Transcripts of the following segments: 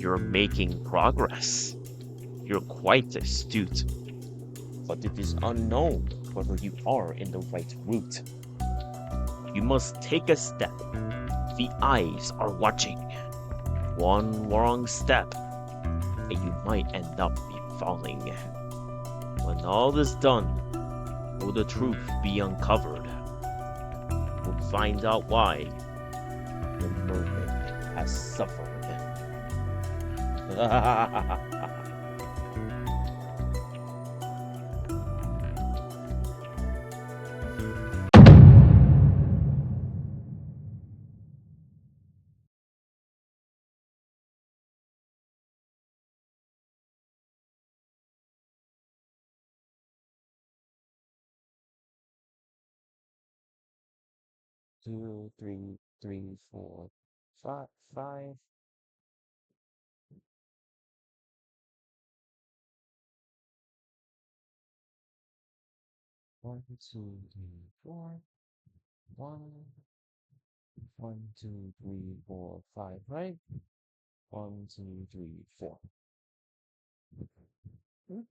You're making progress. You're quite astute, but it is unknown whether you are in the right route. You must take a step. The eyes are watching. One wrong step, and you might end up be falling. When all is done, will the truth be uncovered? We'll find out why the mermaid has suffered. Two, three, three, four, five, five. One, two, three, four. One, one, two, three, four, five, right? One, two, three, four. Hmm,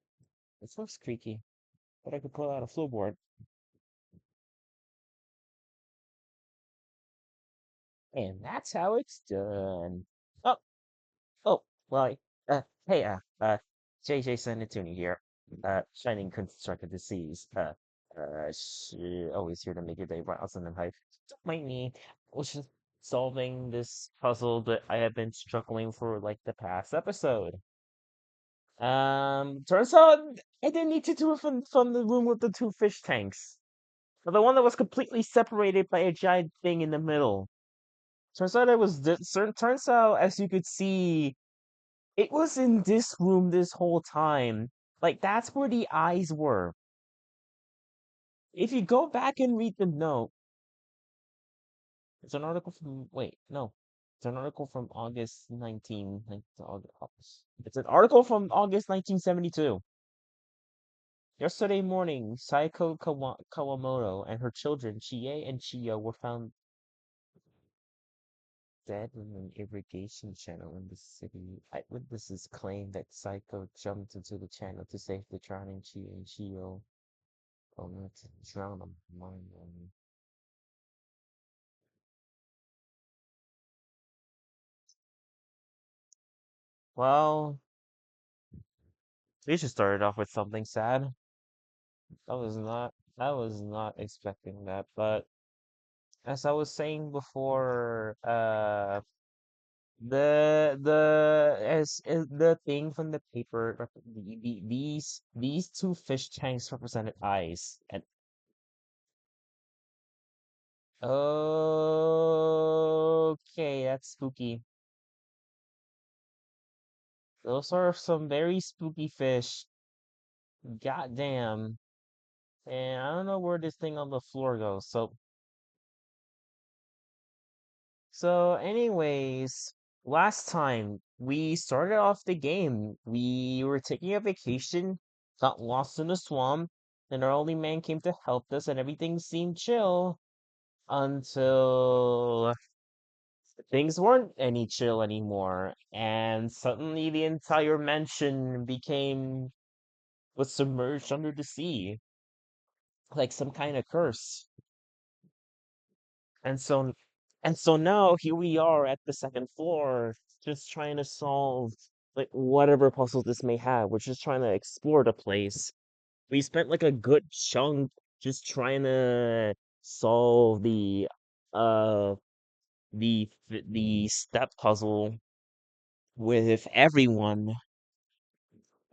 it looks creaky, but I could pull out a floorboard. And that's how it's done. Oh, oh, well, hey, JayJay sent it to me here. Shining Constructed Disease. Always here to make your day bright, awesome, and hype. Don't mind me. I was just solving this puzzle that I have been struggling for like the past episode. Turns out I didn't need to do it from the room with the two fish tanks. But the one that was completely separated by a giant thing in the middle. Turns out it was turns out, as you could see, it was in this room this whole time. Like that's where the eyes were. If you go back and read the note, it's an article from wait, no. It's an article from August. It's an article from August 1972. Yesterday morning, Saiko Kawamoto and her children, Chie and Chiyo, were found dead in an irrigation channel in the city. Eyewitnesses claim that Saiko jumped into the channel to save the drowning Chie and Chiyo. Oh, not to drown them. Well, we should start off with something sad. I was not expecting that, but as I was saying before, the thing from the paper, these two fish tanks represented eyes, and okay, that's spooky. Those are some very spooky fish. Goddamn. And I don't know where this thing on the floor goes. So anyways, last time we started off the game, we were taking a vacation, got lost in a swamp, and our only man came to help us, and everything seemed chill until things weren't any chill anymore, and suddenly the entire mansion was submerged under the sea, like some kind of curse. And so now here we are at the second floor, just trying to solve like whatever puzzle this may have. We're just trying to explore the place. We spent like a good chunk just trying to solve uh the step puzzle with everyone,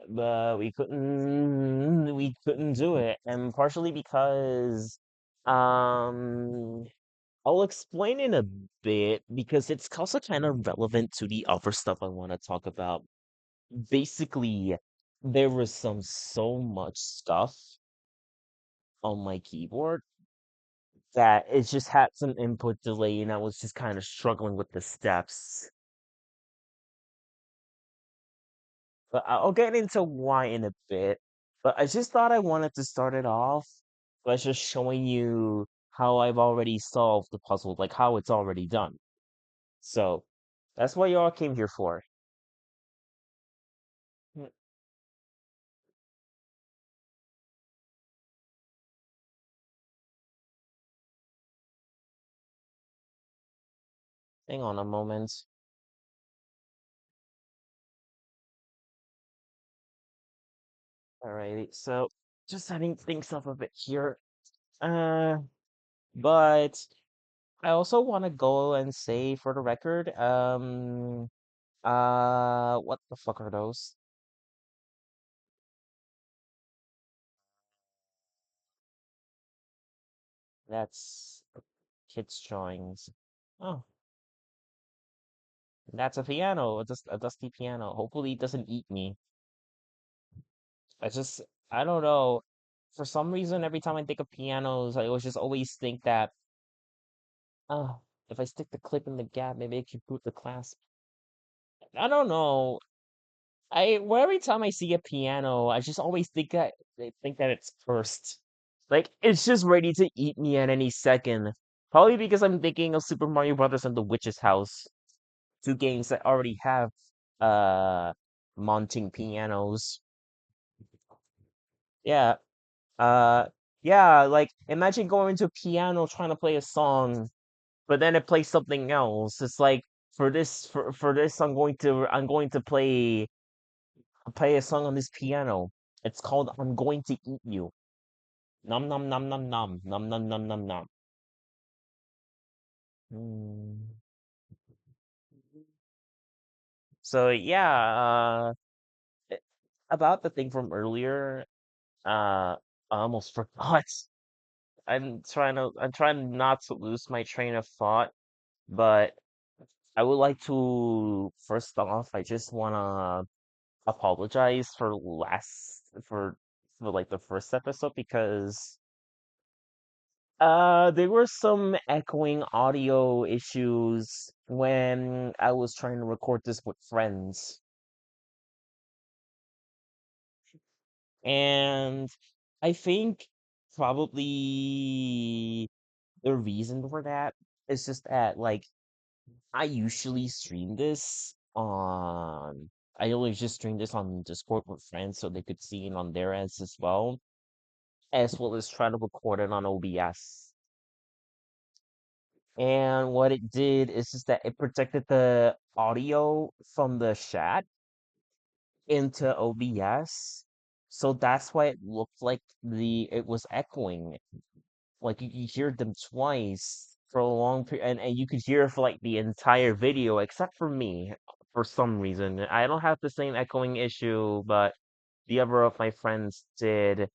but we couldn't do it, and partially because um I'll explain in a bit because it's also kind of relevant to the other stuff I want to talk about. Basically, there was so much stuff on my keyboard that it just had some input delay and I was just kind of struggling with the steps. But I'll get into why in a bit. But I just thought I wanted to start it off by just showing you how I've already solved the puzzle, like how it's already done. So that's what y'all came here for. Hang on a moment. Alrighty, so just setting things up a bit here. Uh, but I also want to go and say for the record, what the fuck are those? That's kids' drawings. Oh, that's a piano, a dusty piano. Hopefully it doesn't eat me. I just, I don't know. For some reason, every time I think of pianos, I always just always think that, oh, if I stick the clip in the gap, maybe I can boot the clasp. I don't know. Every time I see a piano, I just always think that it's cursed. Like it's just ready to eat me at any second. Probably because I'm thinking of Super Mario Brothers and the Witch's House, two games that already have uh mounting pianos. Yeah. Uh yeah, like imagine going to a piano trying to play a song, but then it plays something else. It's like for this I'm going to play a song on this piano. It's called I'm Going to Eat You. Nom nom nom nom nom nom nom nom nom nom. Mm. So yeah, eh, about the thing from earlier, I almost forgot. I'm trying not to lose my train of thought, but I would like to first off, I just wanna apologize for like the first episode because there were some echoing audio issues when I was trying to record this with friends. And I think probably the reason for that is just that like I usually stream this on I always just stream this on Discord with friends so they could see it on their ends as well as try to record it on OBS. And what it did is just that it projected the audio from the chat into OBS. So that's why it looked like the it was echoing. Like you could hear them twice for a long period, and you could hear it for like the entire video, except for me, for some reason. I don't have the same echoing issue, but the other of my friends did.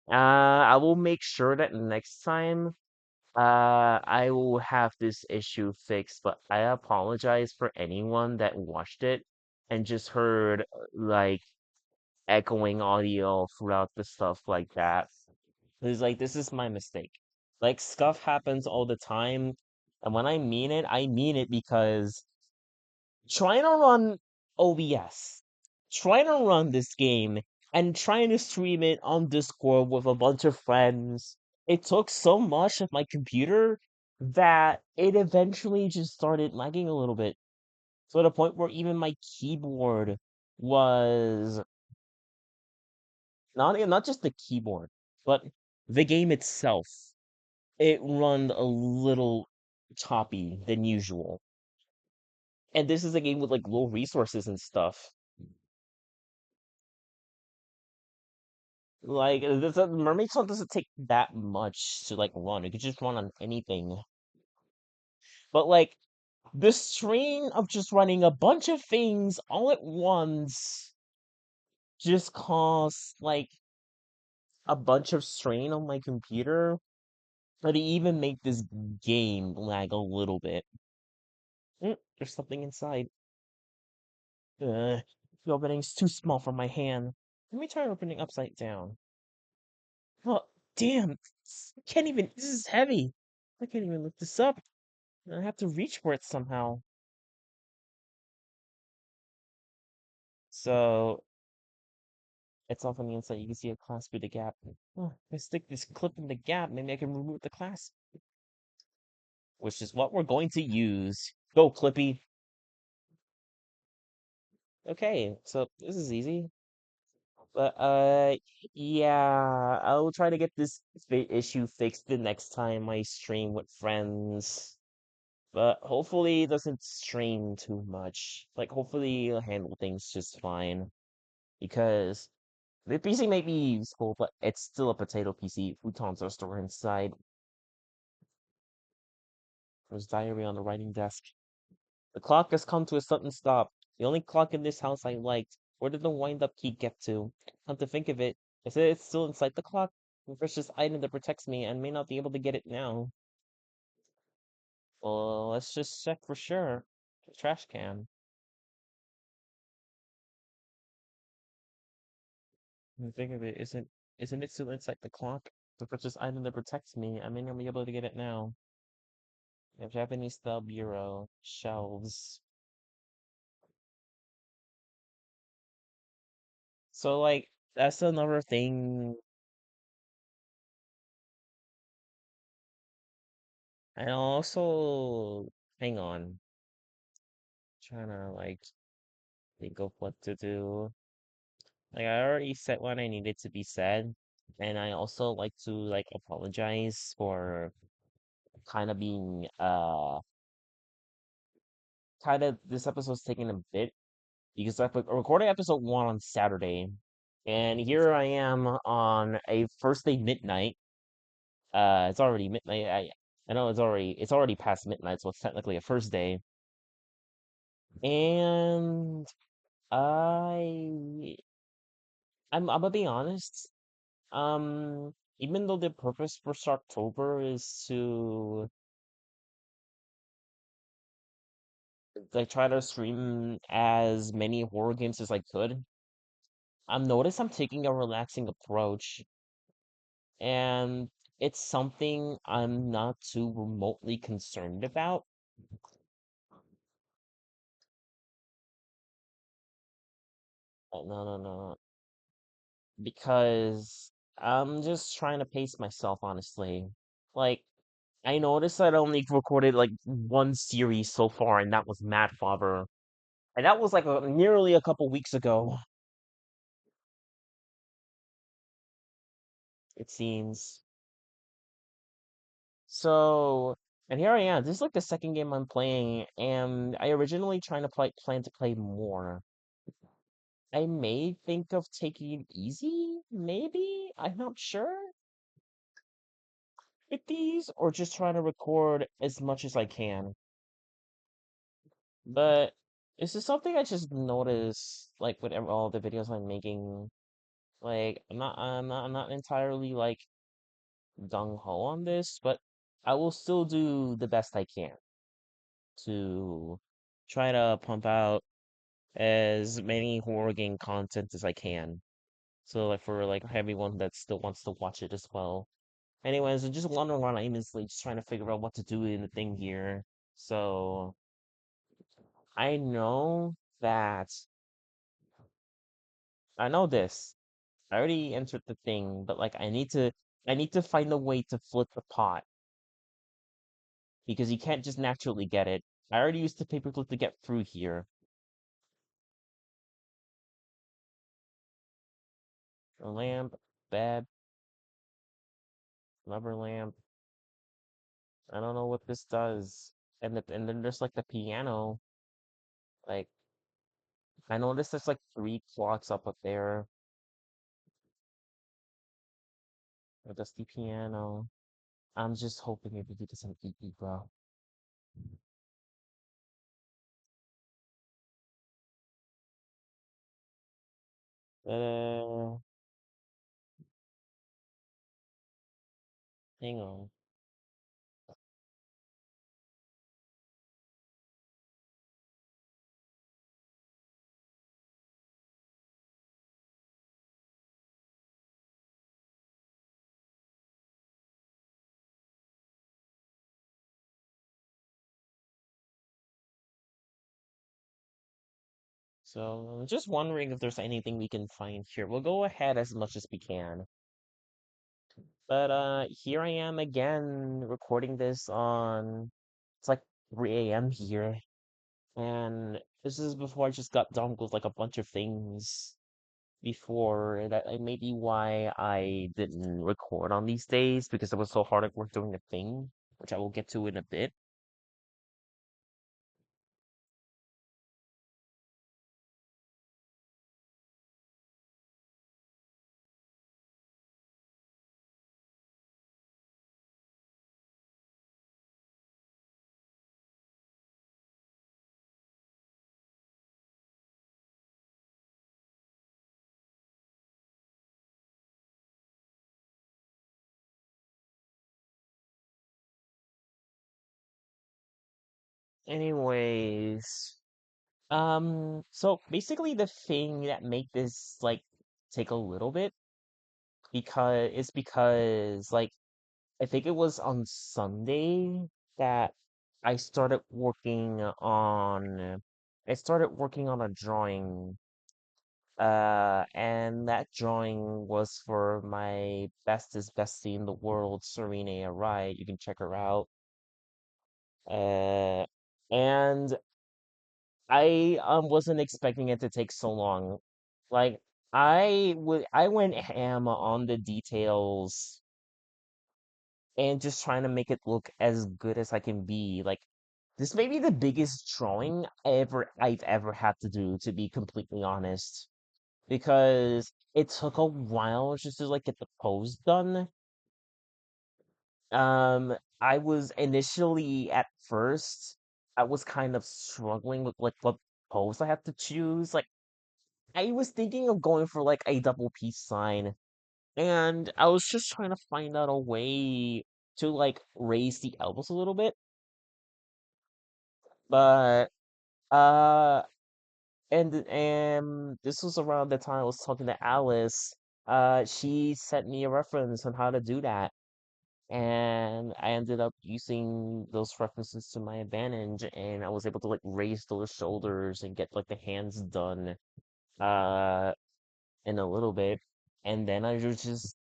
I will make sure that next time I will have this issue fixed, but I apologize for anyone that watched it and just heard like echoing audio throughout the stuff like that. It's like this is my mistake. Like stuff happens all the time, and when I mean it because trying to run OBS, trying to run this game, and trying to stream it on Discord with a bunch of friends. It took so much of my computer that it eventually just started lagging a little bit. To the point where even my keyboard was not just the keyboard, but the game itself. It run a little choppy than usual. And this is a game with like low resources and stuff. Like the Mermaid Song doesn't take that much to like run. It could just run on anything. But like the strain of just running a bunch of things all at once just caused like a bunch of strain on my computer. But it even make this game lag a little bit. There's something inside. The opening's too small for my hand. Let me try opening upside down. Oh, damn. I can't even. This is heavy. I can't even lift this up. I have to reach for it somehow. So, it's off on the inside. You can see a clasp through the gap. Oh, if I stick this clip in the gap, maybe I can remove the clasp. Which is what we're going to use. Go, Clippy. Okay, so this is easy. But, yeah, I'll try to get this issue fixed the next time I stream with friends. But hopefully it doesn't strain too much. Like hopefully you'll handle things just fine. Because the PC may be useful, but it's still a potato PC. Futons are stored inside. There's diary on the writing desk. The clock has come to a sudden stop. The only clock in this house I liked. Where did the wind-up key get to? Come to think of it, I said it's still inside the clock. The precious item that protects me and may not be able to get it now. Well, let's just check for sure. The trash can. Come to think of it, isn't it still inside the clock? The precious item that protects me. I may not be able to get it now. We have Japanese style bureau. Shelves. So like that's another thing. And also hang on. Trying to like think of what to do. Like I already said what I needed to be said, and I also like to like apologize for kind of being kind of this episode's taking a bit because I recording episode 1 on Saturday, and here I am on a first day midnight. It's already midnight. I know it's already past midnight, so it's technically a first day, and I I'm gonna be honest. Even though the purpose for Sharktober is to like try to stream as many horror games as I could, I'm taking a relaxing approach, and it's something I'm not too remotely concerned about. No, no, no, because I'm just trying to pace myself, honestly. Like, I noticed that I only recorded like one series so far, and that was Mad Father. And that was like nearly a couple weeks ago, it seems. So, and here I am. This is like the second game I'm playing, and I originally trying to plan to play more. I may think of taking it easy, maybe. I'm not sure with these, or just trying to record as much as I can. But this is something I just noticed, like with all the videos I'm making. Like, I'm not entirely like gung ho on this, but I will still do the best I can to try to pump out as many horror game content as I can. So like for like everyone that still wants to watch it as well. Anyways, I'm just wondering around aimlessly, just trying to figure out what to do in the thing here. So I know that I know this. I already entered the thing, but like I need to find a way to flip the pot because you can't just naturally get it. I already used the paperclip to get through here. A lamp, bed, rubber lamp. I don't know what this does. And then there's like the piano. Like I noticed there's like three clocks up there. A dusty piano. I'm just hoping maybe he doesn't beat me, bro. Uh, hang on. So I'm just wondering if there's anything we can find here. We'll go ahead as much as we can. But here I am again recording this on it's like 3 a.m. here. And this is before I just got done with like a bunch of things before that maybe why I didn't record on these days because it was so hard at work doing the thing, which I will get to in a bit. Anyways, so basically the thing that make this like take a little bit because like I think it was on Sunday that I started working on I started working on a drawing and that drawing was for my bestest bestie in the world, Serena Wright. You can check her out. Uh, and I wasn't expecting it to take so long. Like I went ham on the details and just trying to make it look as good as I can be. Like this may be the biggest drawing I've ever had to do, to be completely honest, because it took a while just to like get the pose done. I was initially at first I was kind of struggling with like what pose I had to choose. Like I was thinking of going for like a double peace sign, and I was just trying to find out a way to like raise the elbows a little bit. But uh and this was around the time I was talking to Alice. She sent me a reference on how to do that. And I ended up using those references to my advantage, and I was able to like raise those shoulders and get like the hands done uh in a little bit. And then I was just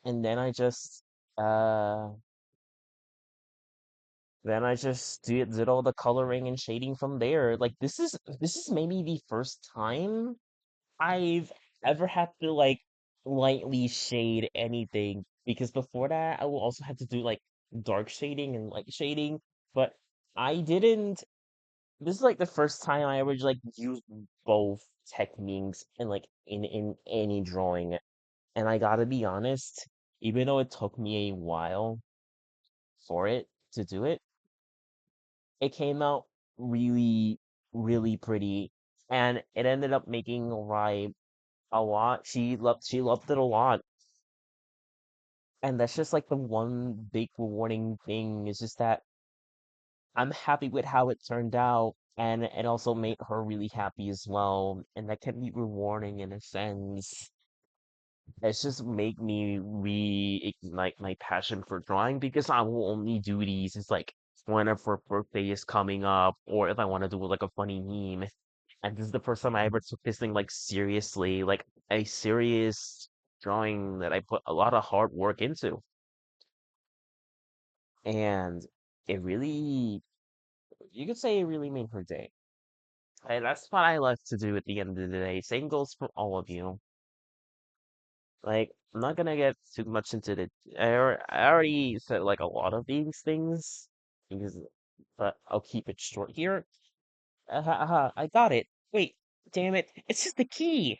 and uh then I just did all the coloring and shading from there. Like this is maybe the first time I've ever had to like lightly shade anything, because before that I will also have to do like dark shading and light shading, but I didn't. This is like the first time I ever like used both techniques and like in any drawing, and I gotta be honest, even though it took me a while for it to do it, it came out really really pretty, and it ended up making right a lot. She loved it a lot. And that's just like the one big rewarding thing is just that I'm happy with how it turned out, and it also made her really happy as well. And that can be rewarding in a sense. It's just make me reignite my passion for drawing, because I will only do these is like whenever her birthday is coming up, or if I want to do like a funny meme. And this is the first time I ever took this thing like seriously, like a serious drawing that I put a lot of hard work into. And it really, you could say it really made her day. And that's what I like to do at the end of the day. Same goes for all of you. Like, I'm not gonna get too much into the. I already said like a lot of these things, because, but I'll keep it short here. I got it. Wait, damn it! It's just the key.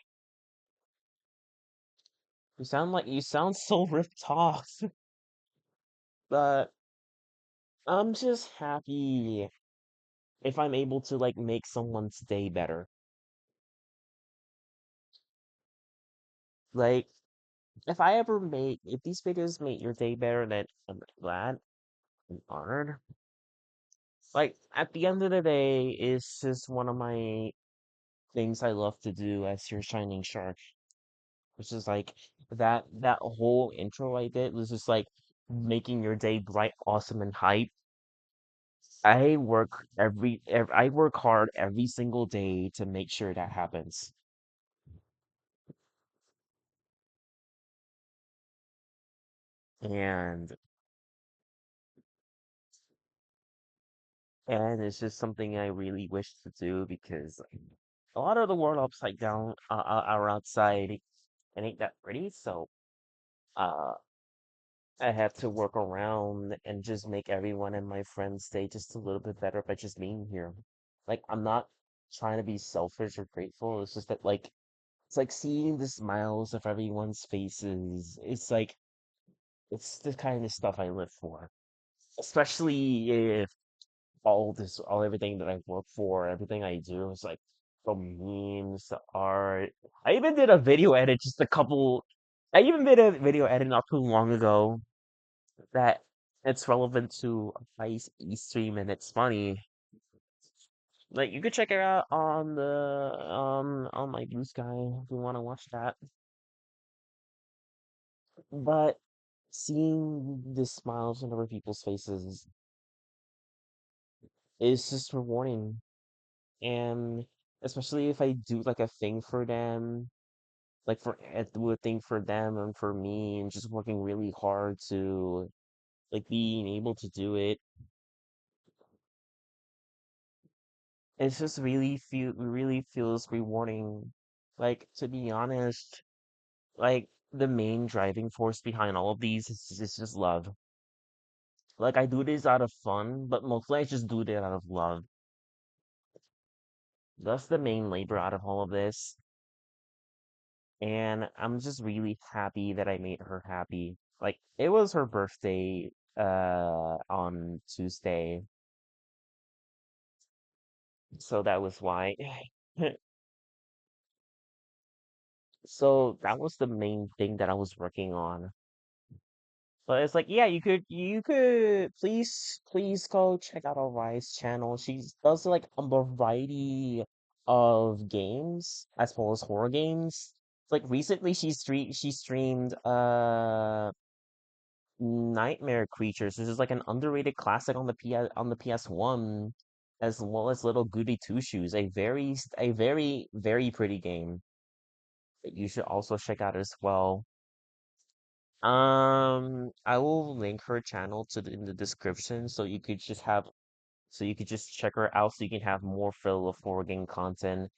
You sound so ripped off. But I'm just happy if I'm able to like make someone's day better. Like, if these videos make your day better, then I'm glad and honored. Like, at the end of the day, it's just one of my things I love to do as your shining shark. Which is like that whole intro I did was just like making your day bright, awesome, and hype. I work hard every single day to make sure that happens. And and it's just something I really wish to do, because a lot of the world upside down are outside and ain't that pretty. So uh, I had to work around and just make everyone and my friends' day just a little bit better by just being here. Like, I'm not trying to be selfish or grateful. It's just that like it's like seeing the smiles of everyone's faces. It's the kind of stuff I live for. Especially if all everything that I work for, everything I do is like the memes, the art. I even did a video edit just a couple. I even did a video edit not too long ago that it's relevant to Ice Eastream and it's funny. Like you could check it out on the on my Blue Sky if you want to watch that. But seeing the smiles on other people's faces is just rewarding. And especially if I do like a thing for them, like do a thing for them and for me, and just working really hard to like being able to do it. It's just really feels rewarding. Like to be honest, like the main driving force behind all of these is just love. Like I do this out of fun, but mostly I just do it out of love. That's the main labor out of all of this. And I'm just really happy that I made her happy. Like it was her birthday on Tuesday, so that was why. So that was the main thing that I was working on. But it's like, yeah, you could please go check out Ori's channel. She does like a variety of games as well as horror games. Like recently she streamed Nightmare Creatures, which is like an underrated classic on the PS1, as well as Little Goody Two Shoes, very pretty game that you should also check out as well. I will link her channel in the description so you could just check her out so you can have more fill of horror game content.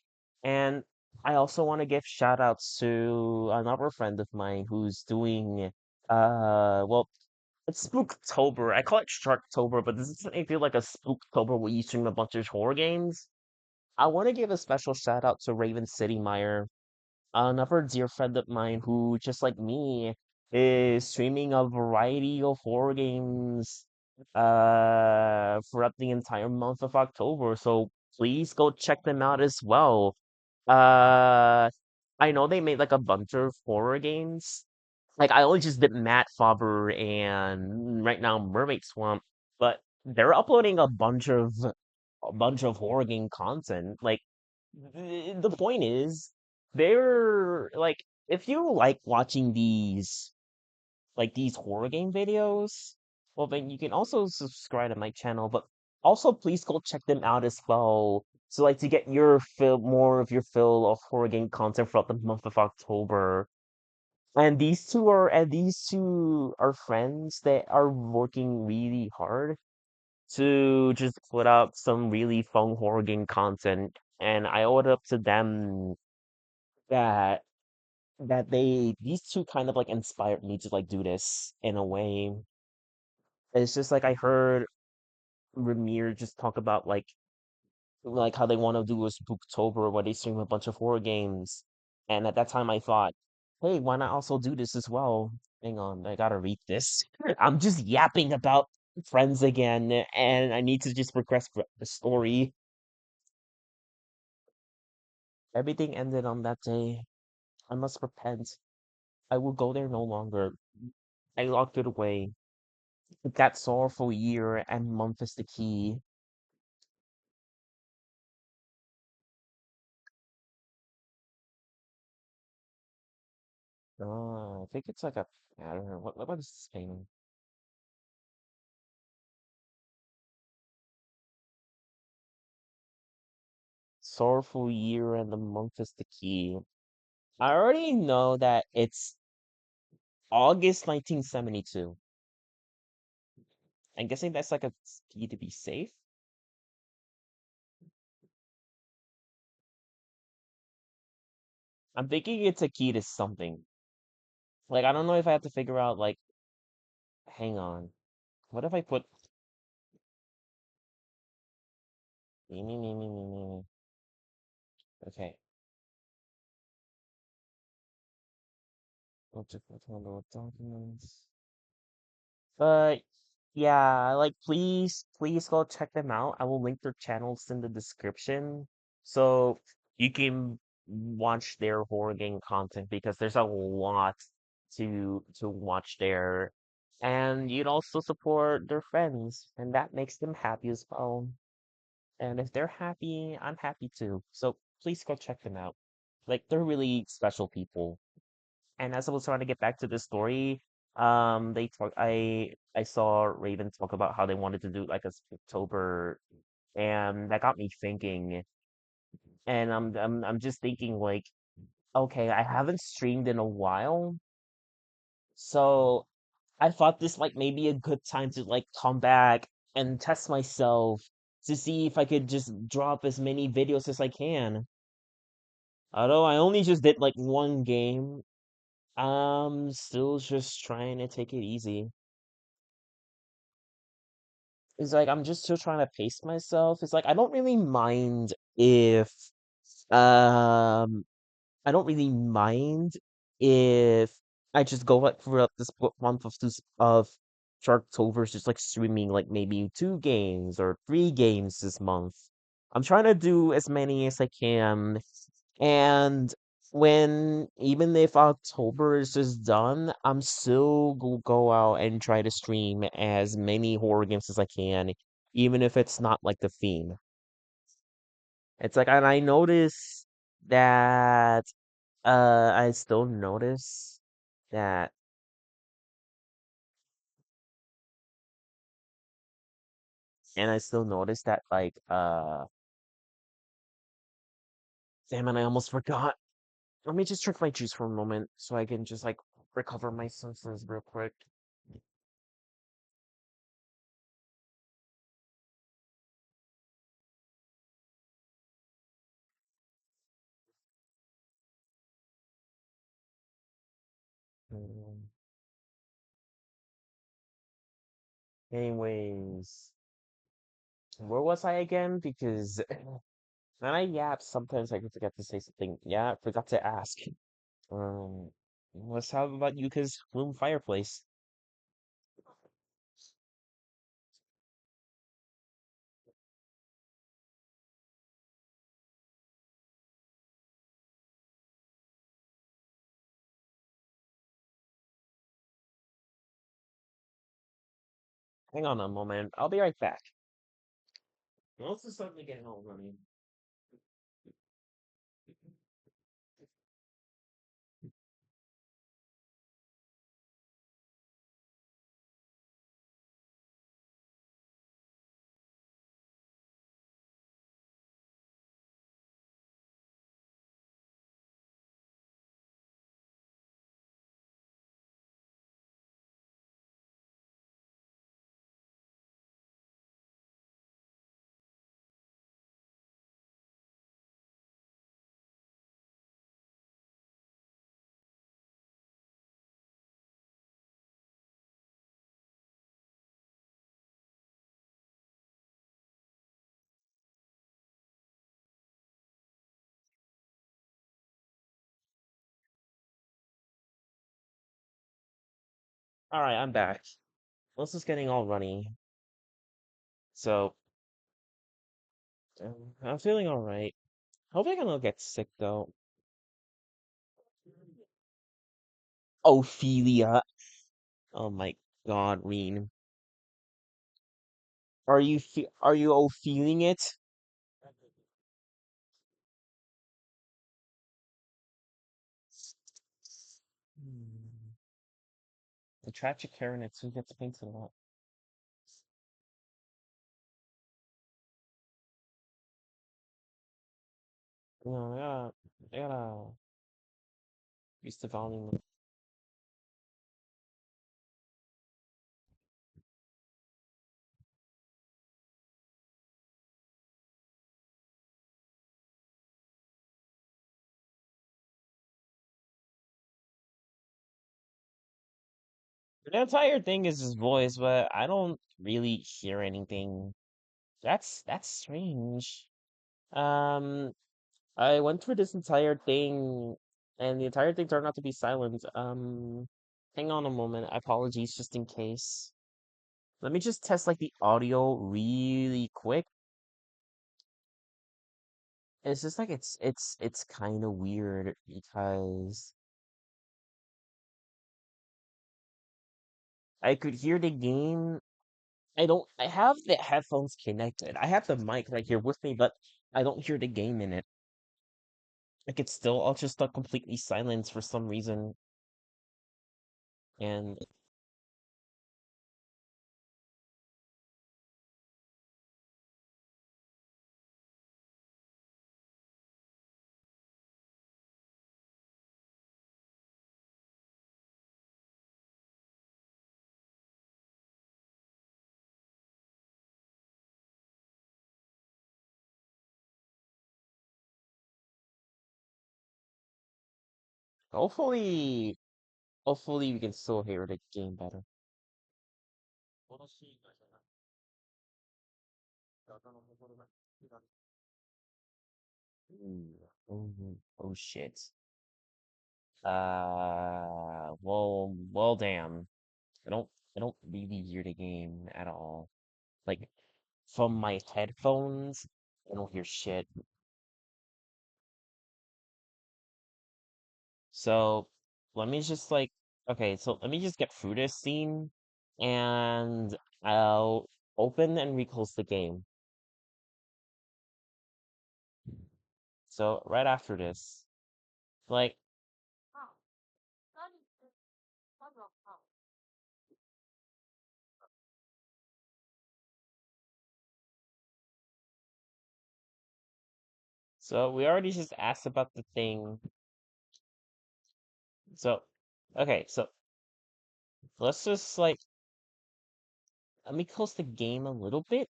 And I also want to give shout outs to another friend of mine who's doing well, it's Spooktober. I call it Sharktober, but this doesn't it feel like a Spooktober where you stream a bunch of horror games. I want to give a special shout out to Raven City Meyer, another dear friend of mine who, just like me, is streaming a variety of horror games throughout the entire month of October. So please go check them out as well. Uh I know they made like a bunch of horror games. Like I only just did Matt Faber and right now Mermaid Swamp, but they're uploading a bunch of horror game content. Like the point is, they're like, if you like watching these horror game videos, well, then you can also subscribe to my channel, but also please go check them out as well. So, like, to get your more of your fill of horror game content throughout the month of October. And these two are friends that are working really hard to just put out some really fun horror game content. And I owe it up to them that these two kind of like inspired me to like do this in a way. It's just like I heard Ramir just talk about like how they want to do a Spooktober where they stream a bunch of horror games. And at that time I thought, hey, why not also do this as well? Hang on, I gotta read this. I'm just yapping about friends again, and I need to just progress the story. Everything ended on that day. I must repent. I will go there no longer. I locked it away. That sorrowful year and month is the key. I think it's like a pattern. What is this painting? Sorrowful year and the month is the key. I already know that it's August 1972. I'm guessing that's like a key to be safe. I'm thinking it's a key to something. Like, I don't know if I have to figure out, like, hang on. What if I put me? Okay. Documents. But yeah, like please go check them out. I will link their channels in the description so you can watch their horror game content because there's a lot to watch there. And you'd also support their friends, and that makes them happy as well. And if they're happy, I'm happy too. So please go check them out. Like they're really special people. And as I was trying to get back to the story, they talk. I saw Raven talk about how they wanted to do like a October, and that got me thinking. And I'm just thinking like, okay, I haven't streamed in a while, so I thought this like maybe a good time to like come back and test myself to see if I could just drop as many videos as I can. Although I only just did like one game, I'm still just trying to take it easy. It's like I'm just still trying to pace myself. It's like I don't really mind if um I don't really mind if I just go like throughout this month of Sharktober, just like streaming like maybe 2 games or 3 games this month. I'm trying to do as many as I can, and when even if October is just done, I'm still go out and try to stream as many horror games as I can, even if it's not like the theme. It's like, and I notice that I still notice that, and I still notice that, like, damn it, I almost forgot. Let me just drink my juice for a moment so I can just, like, recover my senses real quick. Mm. Anyways, where was I again? Because when I yap, sometimes I forget to say something. Yeah, I forgot to ask. Let's talk about Yuka's room fireplace. Hang on a moment. I'll be right back. Well, this is starting to get all running. All right, I'm back. This is getting all runny. So, I'm feeling all right. Hoping I don't get sick though. Ophelia. Oh my God, Reen. Are you all feeling it? Hmm. The tragic Karen it too gets painted a lot. You know, I gotta use the volume. The entire thing is his voice, but I don't really hear anything. That's strange. Um, I went through this entire thing, and the entire thing turned out to be silent. Hang on a moment. Apologies, just in case. Let me just test like the audio really quick. It's just like it's kind of weird because I could hear the game. I have the headphones connected. I have the mic right here with me, but I don't hear the game in it. Like it's still all just completely silence for some reason. And hopefully, hopefully we can still hear the game better. Ooh, oh shit. Well, damn. I don't, I don't really hear the game at all. Like from my headphones, I don't hear shit. So let me just okay, so let me just get through this scene, and I'll open and reclose the game. So right after this, like, so we already just asked about the thing. So, okay, so let's just let me close the game a little bit,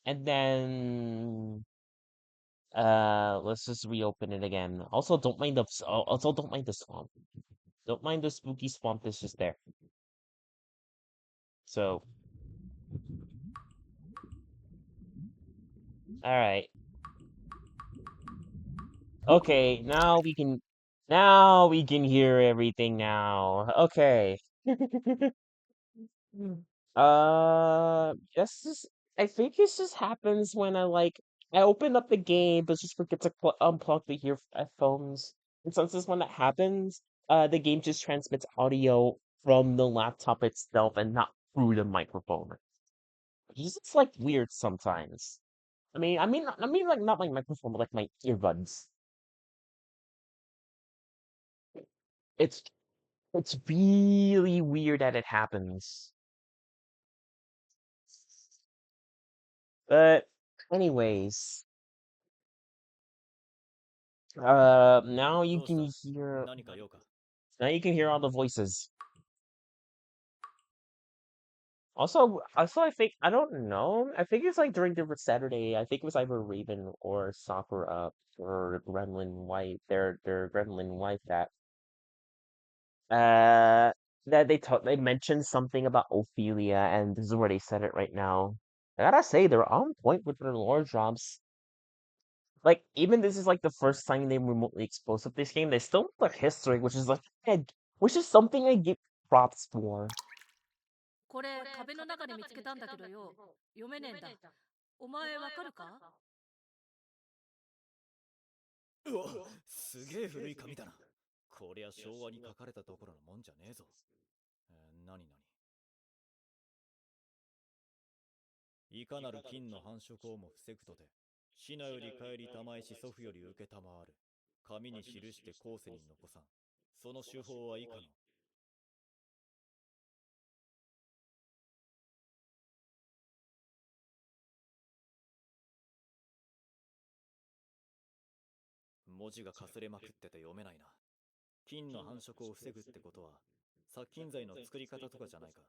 and then let's just reopen it again. Also, don't mind also don't mind the swamp. Don't mind the spooky swamp that's just there. So, all right. Okay, now we can hear everything now. Okay. This is I think this just happens when I open up the game but just forget to unplug the earphones. And since this when that happens, the game just transmits audio from the laptop itself and not through the microphone. It's like weird sometimes. I mean, like not my microphone, but like my earbuds. It's it's really weird that it happens. But anyways, now you どうし can た hear 何か用か now you can hear all the voices. Also, I think I don't know. I think it's like during the Saturday. I think it was either Raven or Soccer Up or Gremlin White. Their Gremlin White uh that they mentioned something about Ophelia, and this is where they said it right now. I gotta say they're on point with their lore drops. Like even this is like the first time they remotely exposed of this game. They still have the history, which is something I give props for. これ壁の中で見つけたんだけどよ、読めねえんだ。お前わかるか？うわすげえ古い紙だなこりゃ昭和に書かれたところのもんじゃねえぞ、何いかなる菌の繁殖をも防ぐとて死なより帰りたまえし祖父より受けたまわる紙に記して後世に残さんその手法は以下の文字がかすれまくってて読めないな菌の繁殖を防ぐってことは殺菌剤の作り方とかじゃないか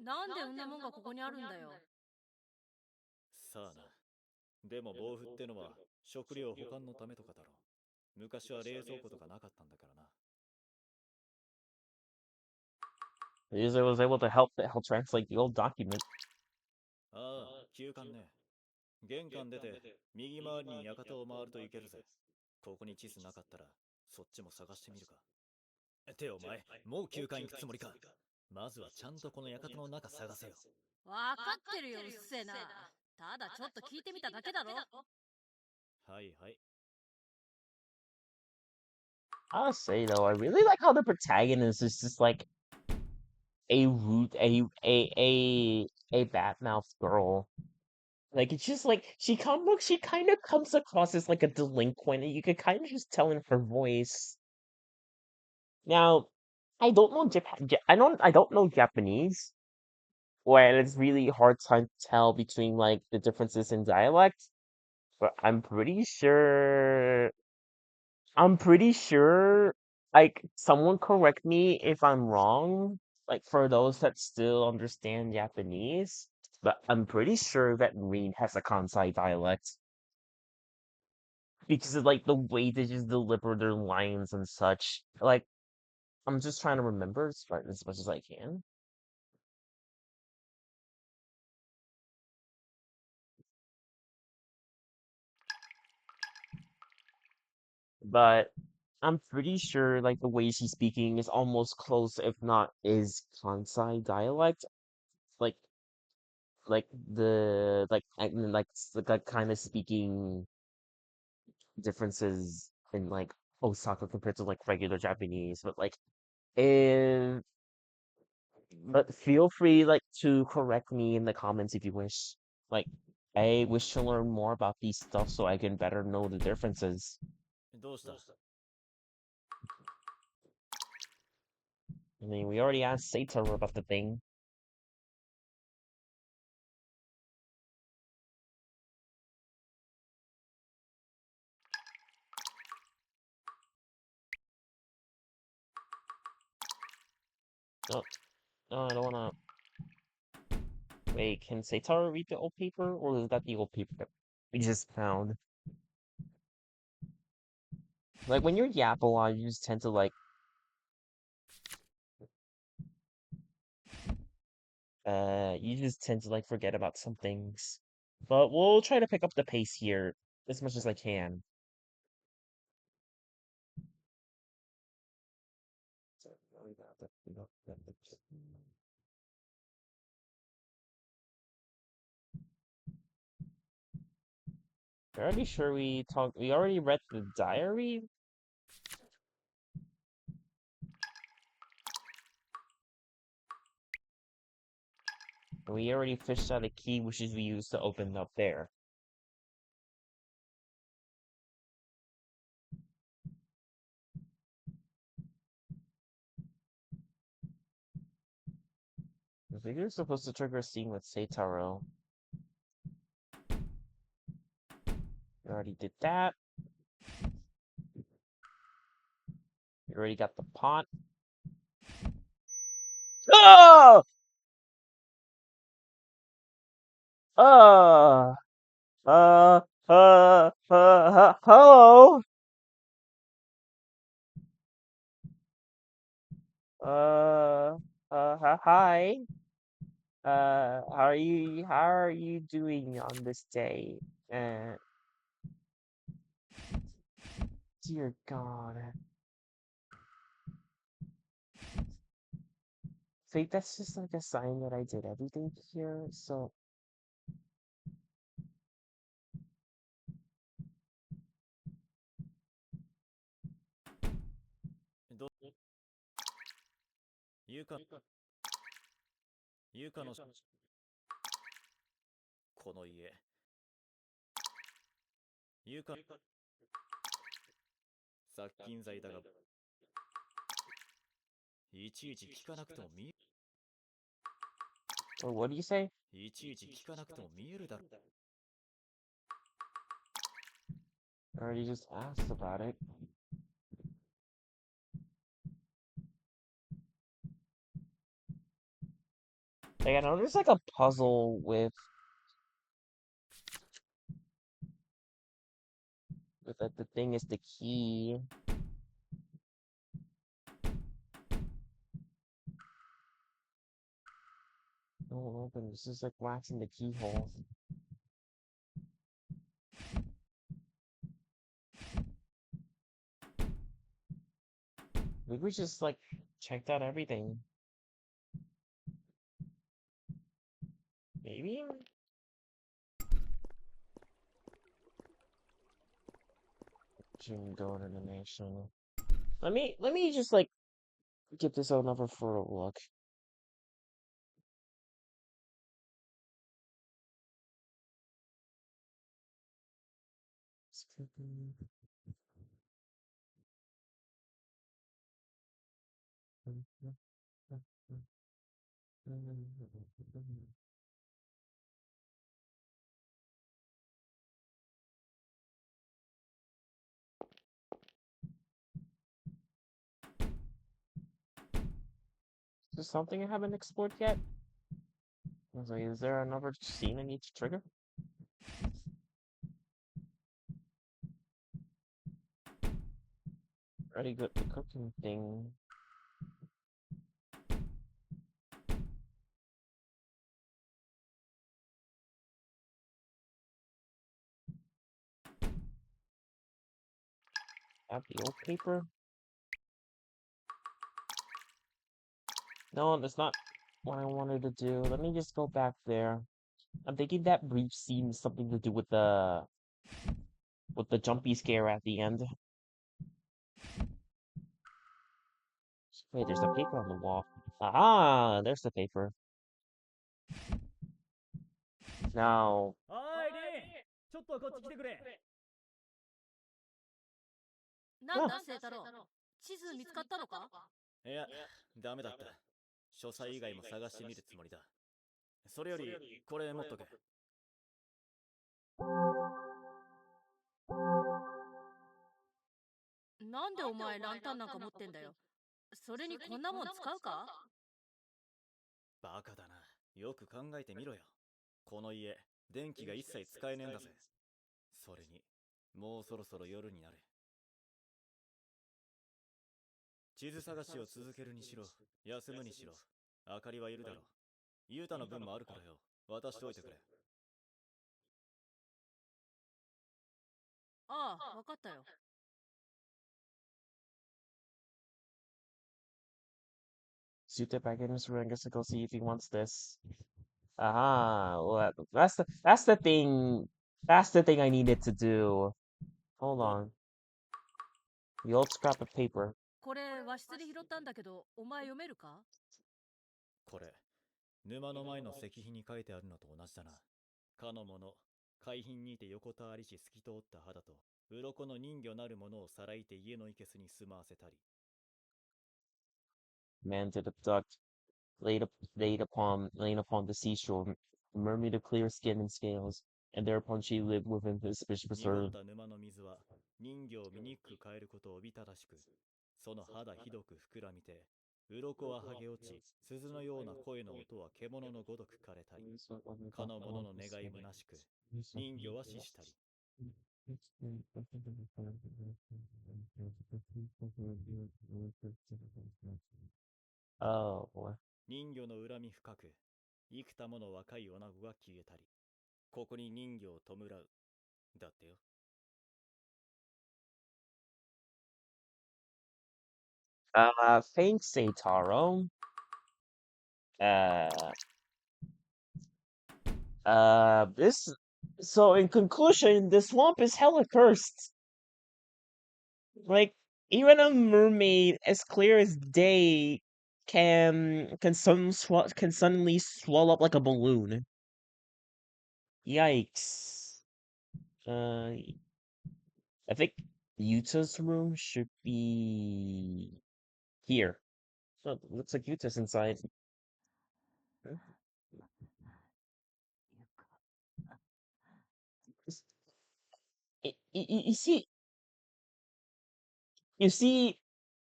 なんでんなもんがここにあるんだよ。さあなでも防腐ってのは食料保管のためとかだろう昔は冷蔵庫とかなかったんだからな User was able to help translate the old document. ああ休館ね玄関出て右回りに館を回るといけるぜここに地図なかったらそっちも探してみるかってお前もう休館行くつもりかまずはちゃんとこの館の中探せよわかってるよ、うっせえな。ただちょっと聞いてみただけだろ。はいはい I'll say though, I really like how the protagonist is just like a root a bad mouthed girl. Like it's just like she kind of comes across as like a delinquent, and you could kind of just tell in her voice. Now, I don't know Japan. I don't know Japanese, where it's really hard to tell between like the differences in dialect. But I'm pretty sure, like, someone correct me if I'm wrong, like, for those that still understand Japanese, but I'm pretty sure that Marine has a Kansai dialect because of, like, the way they just deliver their lines and such. Like, I'm just trying to remember as much as I can. But I'm pretty sure, like, the way she's speaking is almost close, if not is Kansai dialect. Like, like kind of speaking differences in like Osaka compared to like regular Japanese, but like if but feel free like to correct me in the comments if you wish. Like I wish to learn more about these stuff so I can better know the differences. どうした？ I mean, we already asked Satorl about the thing. No, no, I don't wanna. Wait, can Satorl read the old paper, or is that the old paper that we just found? Like when you're yap a lot, you just tend to like you just tend to like forget about some things. But we'll try to pick up the pace here as much as I can. Already sure we already read the diary? And we already fished out a key which is we used to open up there. I think you're supposed to trigger a scene with Satorl. We already did that. We already got the pot. Oh! Uh, hello? Hi. How are you doing on this day? Uh, dear God. Fate, that's just like a sign that I did everything here, so. Yuka のこの家。Yuka 殺菌剤だが、いちいち聞かなくても見え Oh, what do you say? いちいち聞かなくても見えるだろ。I already just asked about it. Like, I know there's like a puzzle with that the thing is the key. Don't open. This is like waxing the keyhole. Maybe we just like checked out everything. Maybe? Shouldn't go to the nation. Let me just like get this out number for a look. Is there something I haven't explored yet? I was like, is there another scene I need to trigger? Already got the cooking thing. Have the old paper? No, that's not what I wanted to do. Let me just go back there. I'm thinking that brief scene is something to do with the jumpy scare at the end. Wait, there's a paper on the wall. Ah, there's the paper. Now, おいリンちょっとこっち来てくれなんだ清太郎、地図見つかったのか？いやダメだった書斎以外も探してみるつもりだそれよりこれ持っとけなんでお前ランタンなんか持ってんだよ。それにこんなもん使うか？バカだなよく考えてみろよこの家電気が一切使えねえんだぜそれにもうそろそろ夜になる地図探しを続けるにしろ休むにしろ明かりはいるだろうユータの分もあるからよ渡しておいてくれああ、わかったよ。suit it back in his room. I guess to go see if he wants this. Aha, well, that's the thing. That's the thing I needed to do. Hold on. The old scrap of paper. これ和室で拾ったんだけど、お前読めるか？これ沼の前の石碑に書いてあるのと同じだなかの者海浜にて横たわりし透き通った肌と鱗の人魚なるものをさらいて家の生けすに住まわせたり Man did abduct, laying upon the seashore, a mermaid of clear skin and scales, and thereupon she lived within his fish 濁っ preserve. た沼の水は人魚を醜く変えることをおびただしくその肌ひどく膨らみて鱗は剥げ落ち鈴のような声の音は獣のごとく枯れたりかの者の願い虚しく人魚は死したり Oh boy. 人魚の恨み深く幾多もの若い女子が消えたりここに人魚を弔うだってよ Thanks, Satorl. This. So in conclusion, the swamp is hella cursed. Like even a mermaid as clear as day can suddenly swell up like a balloon. Yikes. I think Yuta's room should be here. Oh, it looks like Yuta's inside. Huh? Is- You see, you see,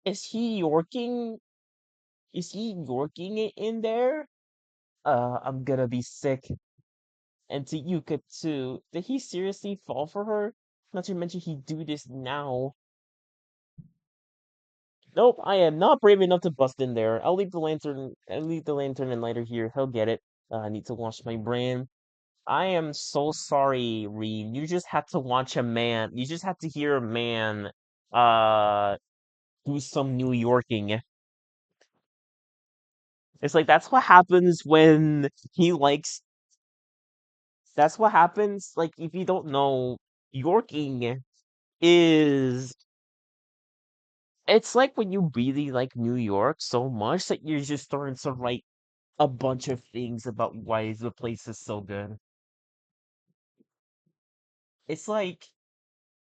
is he yorking? Is he yorking it in there? I'm gonna be sick. And to Yuka too. Did he seriously fall for her? Not to mention he'd do this now. Nope, I am not brave enough to bust in there. I'll leave the lantern and lighter here. He'll get it. I need to wash my brain. I am so sorry, Reem. You just had to watch a man. You just had to hear a man uh do some New Yorking. It's like that's what happens when he likes that's what happens like if you don't know Yorking is It's like when you really like New York so much that you're just starting to write a bunch of things about why the place is so good. It's like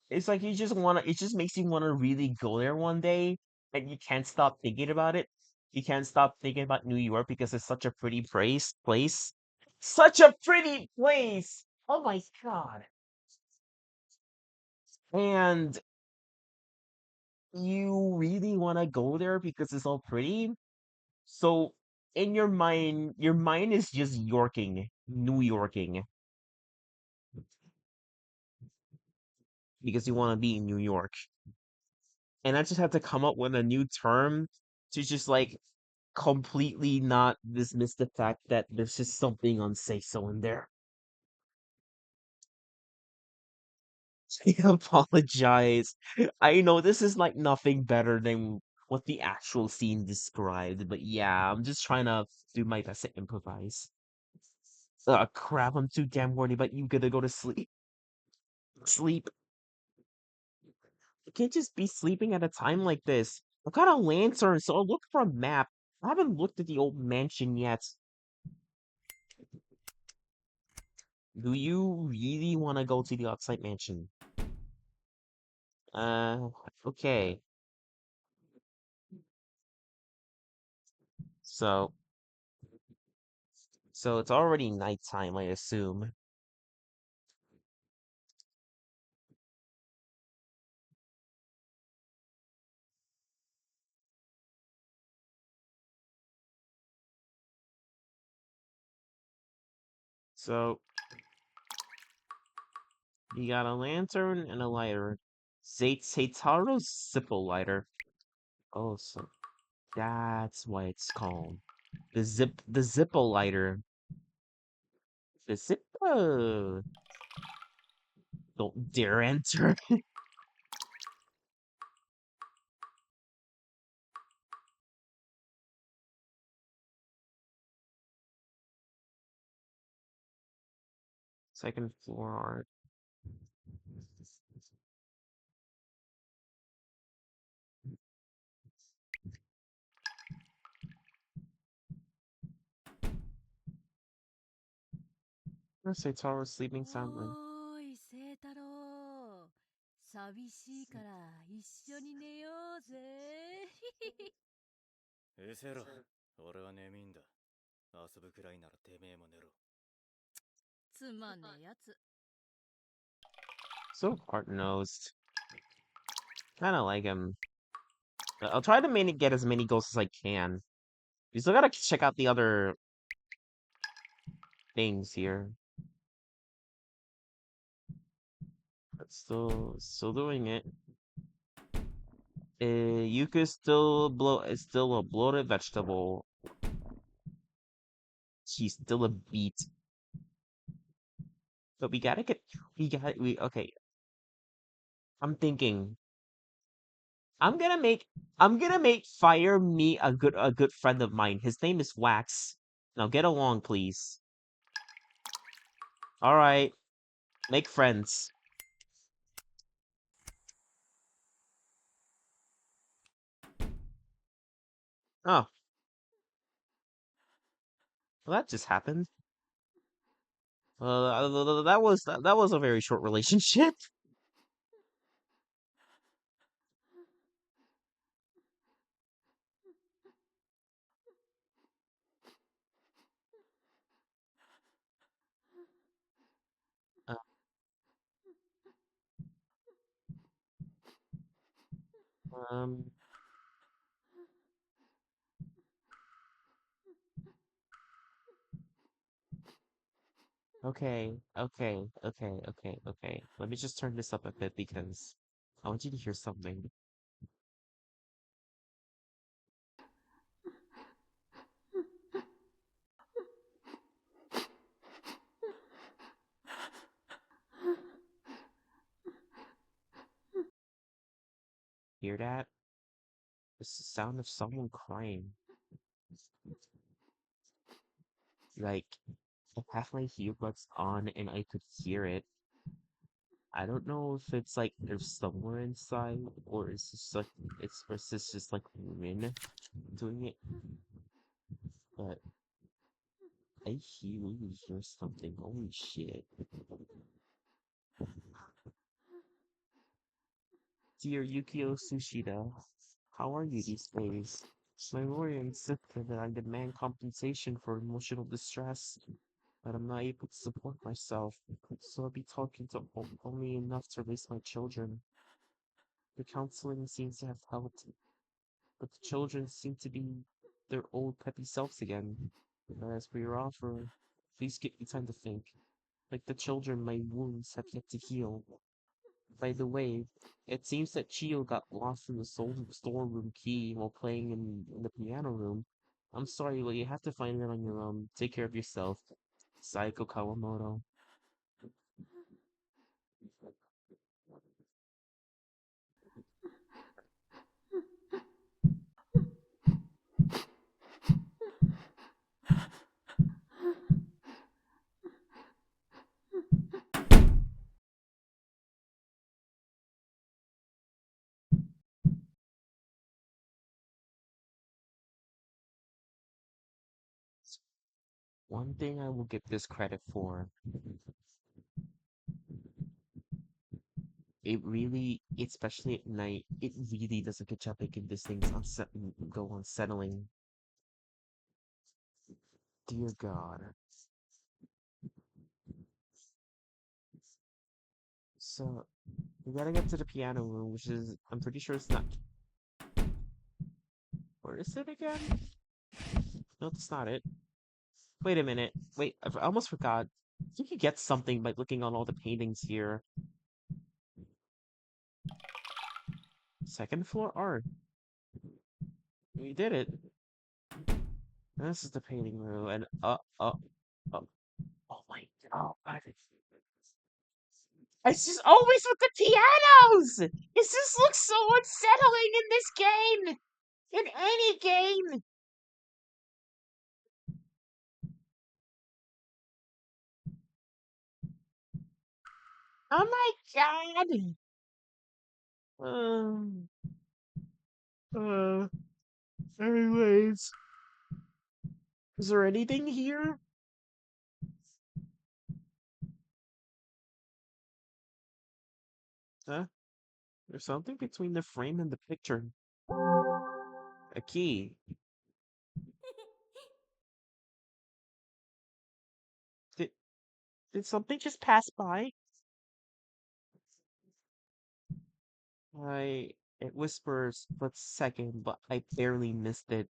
it's like you just wanna it just makes you wanna really go there one day and you can't stop thinking about it. You can't stop thinking about New York because it's such a pretty place. Such a pretty place. Oh my god. And you really wanna go there because it's all pretty. So in your mind is just Yorking, New Yorking, because you want to be in New York. And I just have to come up with a new term to just like completely not dismiss the fact that there's just something unsafe so in there. I apologize. I know this is like nothing better than what the actual scene described, but yeah, I'm just trying to do my best to improvise. Crap, I'm too damn worried about you gonna go to sleep. Sleep. I can't just be sleeping at a time like this. I've got a lantern, so I'll look for a map. I haven't looked at the old mansion yet. Do you really want to go to the outside mansion? Uh, okay. So, so it's already nighttime, I assume. So, you got a lantern and a lighter. Satorl's Zippo lighter. Oh, so that's why it's called the Zippo lighter. The Zippo. Don't dare enter. Second floor art. Let's say Taro sleeping soundly. おーい、清太郎。寂しいから一緒に寝ようぜ。うせろ。俺は眠いんだ。遊ぶくらいならてめえも寝ろ。つまんねえやつ。So hard-nosed. Kinda like him. I'll try to get as many ghosts as I can. We still gotta check out the other things here. But still doing it. Yuka's is still a bloated vegetable. She's still a beet. But okay. I'm thinking. I'm gonna make Fire Me a good friend of mine. His name is Wax. Now get along, please. Alright. Make friends. Oh, well that just happened. That was a very short relationship. Uh, Um. Okay. Let me just turn this up a bit because I want you to hear something. Hear that? It's the sound of someone crying. Like I have my earbuds on and I could hear it. I don't know if it's like there's somewhere inside, or it's just like it's just like Rin doing it. But I hear something. Holy shit! Dear Yukio Tsushida, how are you these days? My lawyer insisted that I demand compensation for emotional distress, but I'm not able to support myself, so I'll be talking to only enough to raise my children. The counseling seems to have helped, but the children seem to be their old peppy selves again. As for your offer, please give me time to think. Like the children, my wounds have yet to heal. By the way, it seems that Chio got lost in the storeroom key while playing in the piano room. I'm sorry, but you have to find it on your own. Take care of yourself. Saiko Kawamoto. One thing I will give this credit for, it really, especially at night, it really does a good job making these things go unsettling. Dear God. So, we gotta get to the piano room, which is, I'm pretty sure it's not. Where is it again? No, that's not it. Wait a minute. Wait, I almost forgot. You could get something by looking on all the paintings here. Second floor art. We did it. This is the painting room, and oh my god. It's just always with the pianos! It just looks so unsettling in this game! In any game! Oh my god! Um, uh, anyways. Is there anything here? Huh? There's something between the frame and the picture. A key. Did, did something just pass by? I... It whispers, but second, but I barely missed it.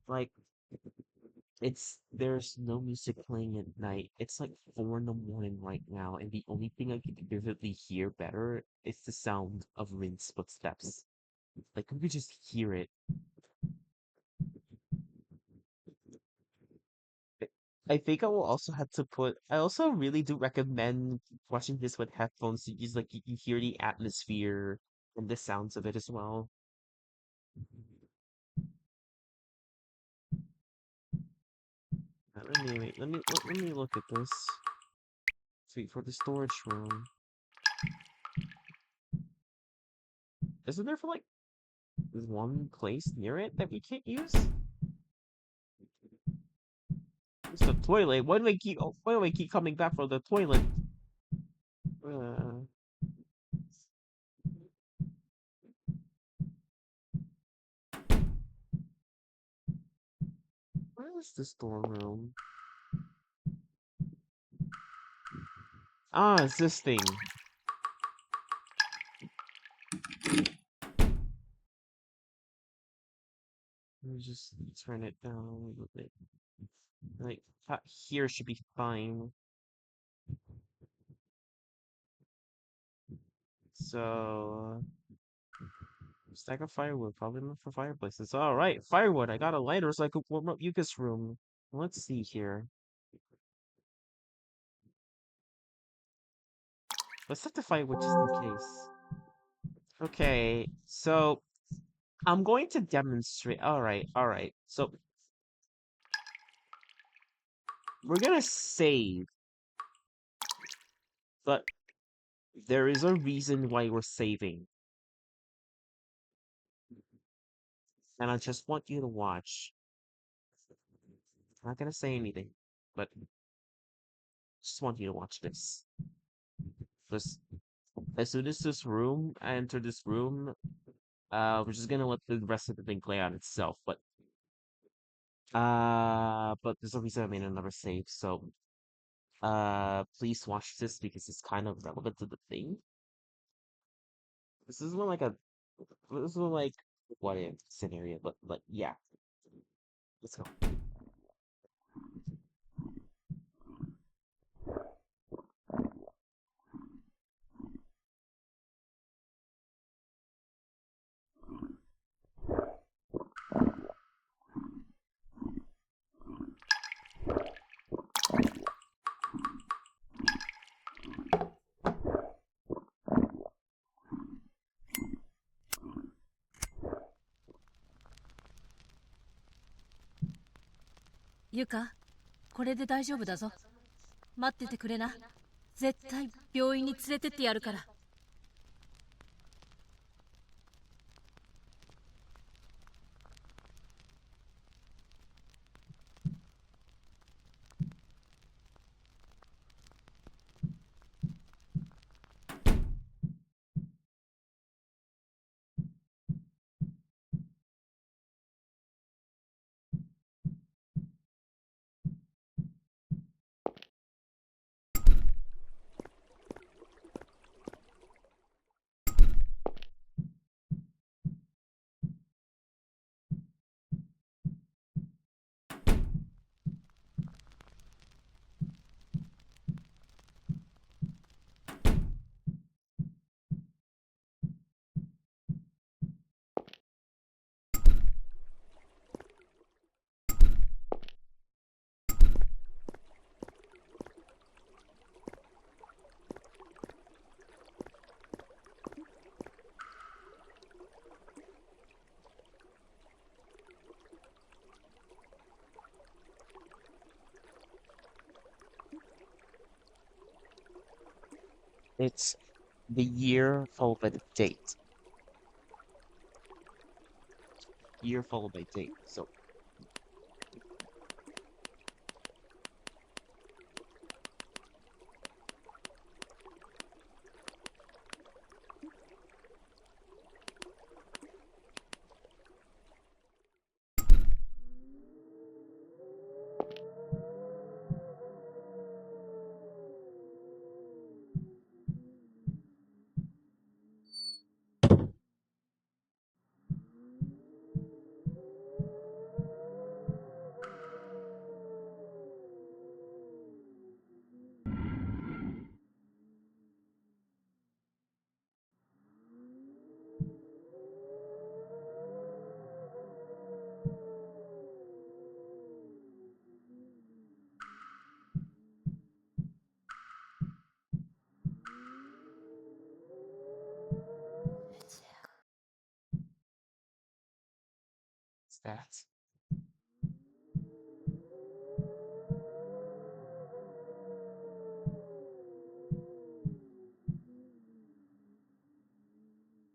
Like, there's no music playing at night. It's like 4 in the morning right now, and the only thing I can vividly hear better is the sound of Rin's footsteps. Like, we could just hear it. I think I will also have to put. I also really do recommend watching this with headphones so you hear the atmosphere and the sounds of it as well. Let me wait. Let me look at this. Let's wait for the storage room. Isn't there for like one place near it that we can't use? It's the toilet. Why do I keep coming back for the toilet? Uh, where is the storeroom? Ah, it's this thing. Let me just turn it down a little bit. Like, here should be fine. So, stack of firewood, probably meant for fireplaces. All right, firewood. I got a lighter so I could warm up Yuka's room. Let's see here. Let's set the firewood just in case. Okay, so I'm going to demonstrate. All right, all right. So we're gonna save. But there is a reason why we're saving. And I just want you to watch. I'm not gonna say anything, but just want you to watch this. Because as soon as I enter this room, we're just gonna let the rest of the thing play out itself. But there's a reason I made another save, so please watch this because it's kind of relevant to the thing. This isn't like what if scenario, but yeah. Let's go.ゆか、これで大丈夫だぞ。待っててくれな。絶対病院に連れてってやるから。It's the year followed by the date. Year followed by date. So it's that.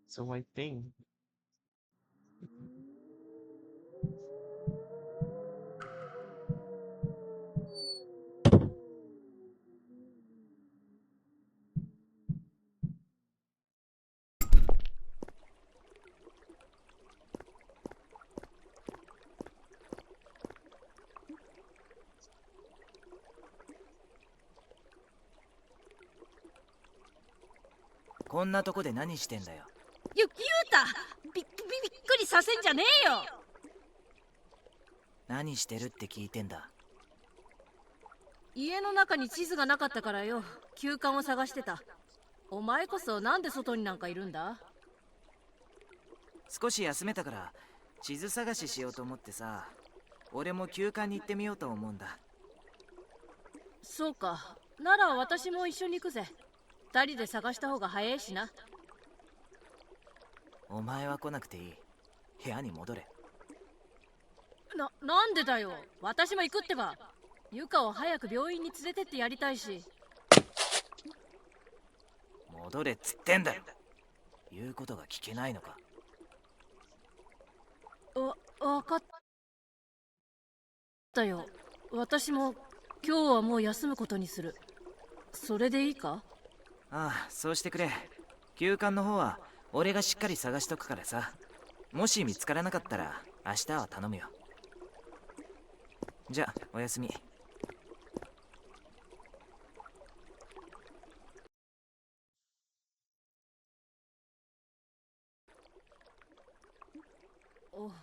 So I thinkこんなとこで何してんだよ。ゆうた、びっくりさせんじゃねえよ。何してるって聞いてんだ。家の中に地図がなかったからよ、休館を探してた。お前こそなんで外になんかいるんだ？少し休めたから地図探ししようと思ってさ。俺も休館に行ってみようと思うんだ。そうか、なら私も一緒に行くぜ。二人で探した方が早いしな。お前は来なくていい。部屋に戻れ。なんでだよ。私も行くってば。ゆかを早く病院に連れてってやりたいし。戻れっつってんだろ。言うことが聞けないのか。わかったよ。私も今日はもう休むことにする。それでいいか？ああ、そうしてくれ。休館の方は俺がしっかり探しとくからさ。もし見つからなかったら明日は頼むよ。じゃあおやすみ。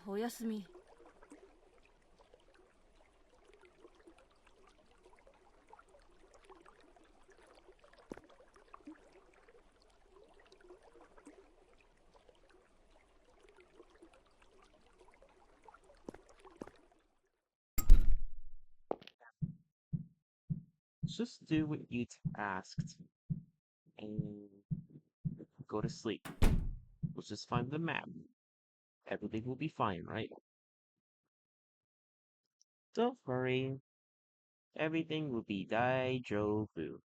おやすみ。Just do what you asked and go to sleep. Let's just find the map. Everything will be fine, right? Don't worry. Everything will be daijobu.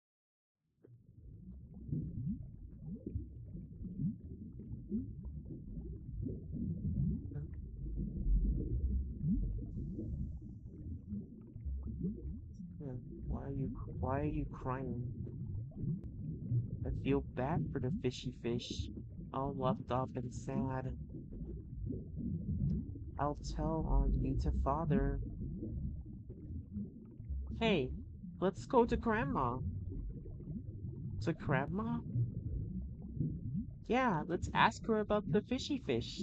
Yeah, why are you crying? I feel bad for the fishy fish, all left up and sad. I'll tell on you to father. Hey, let's go to grandma. To grandma? Yeah, let's ask her about the fishy fish.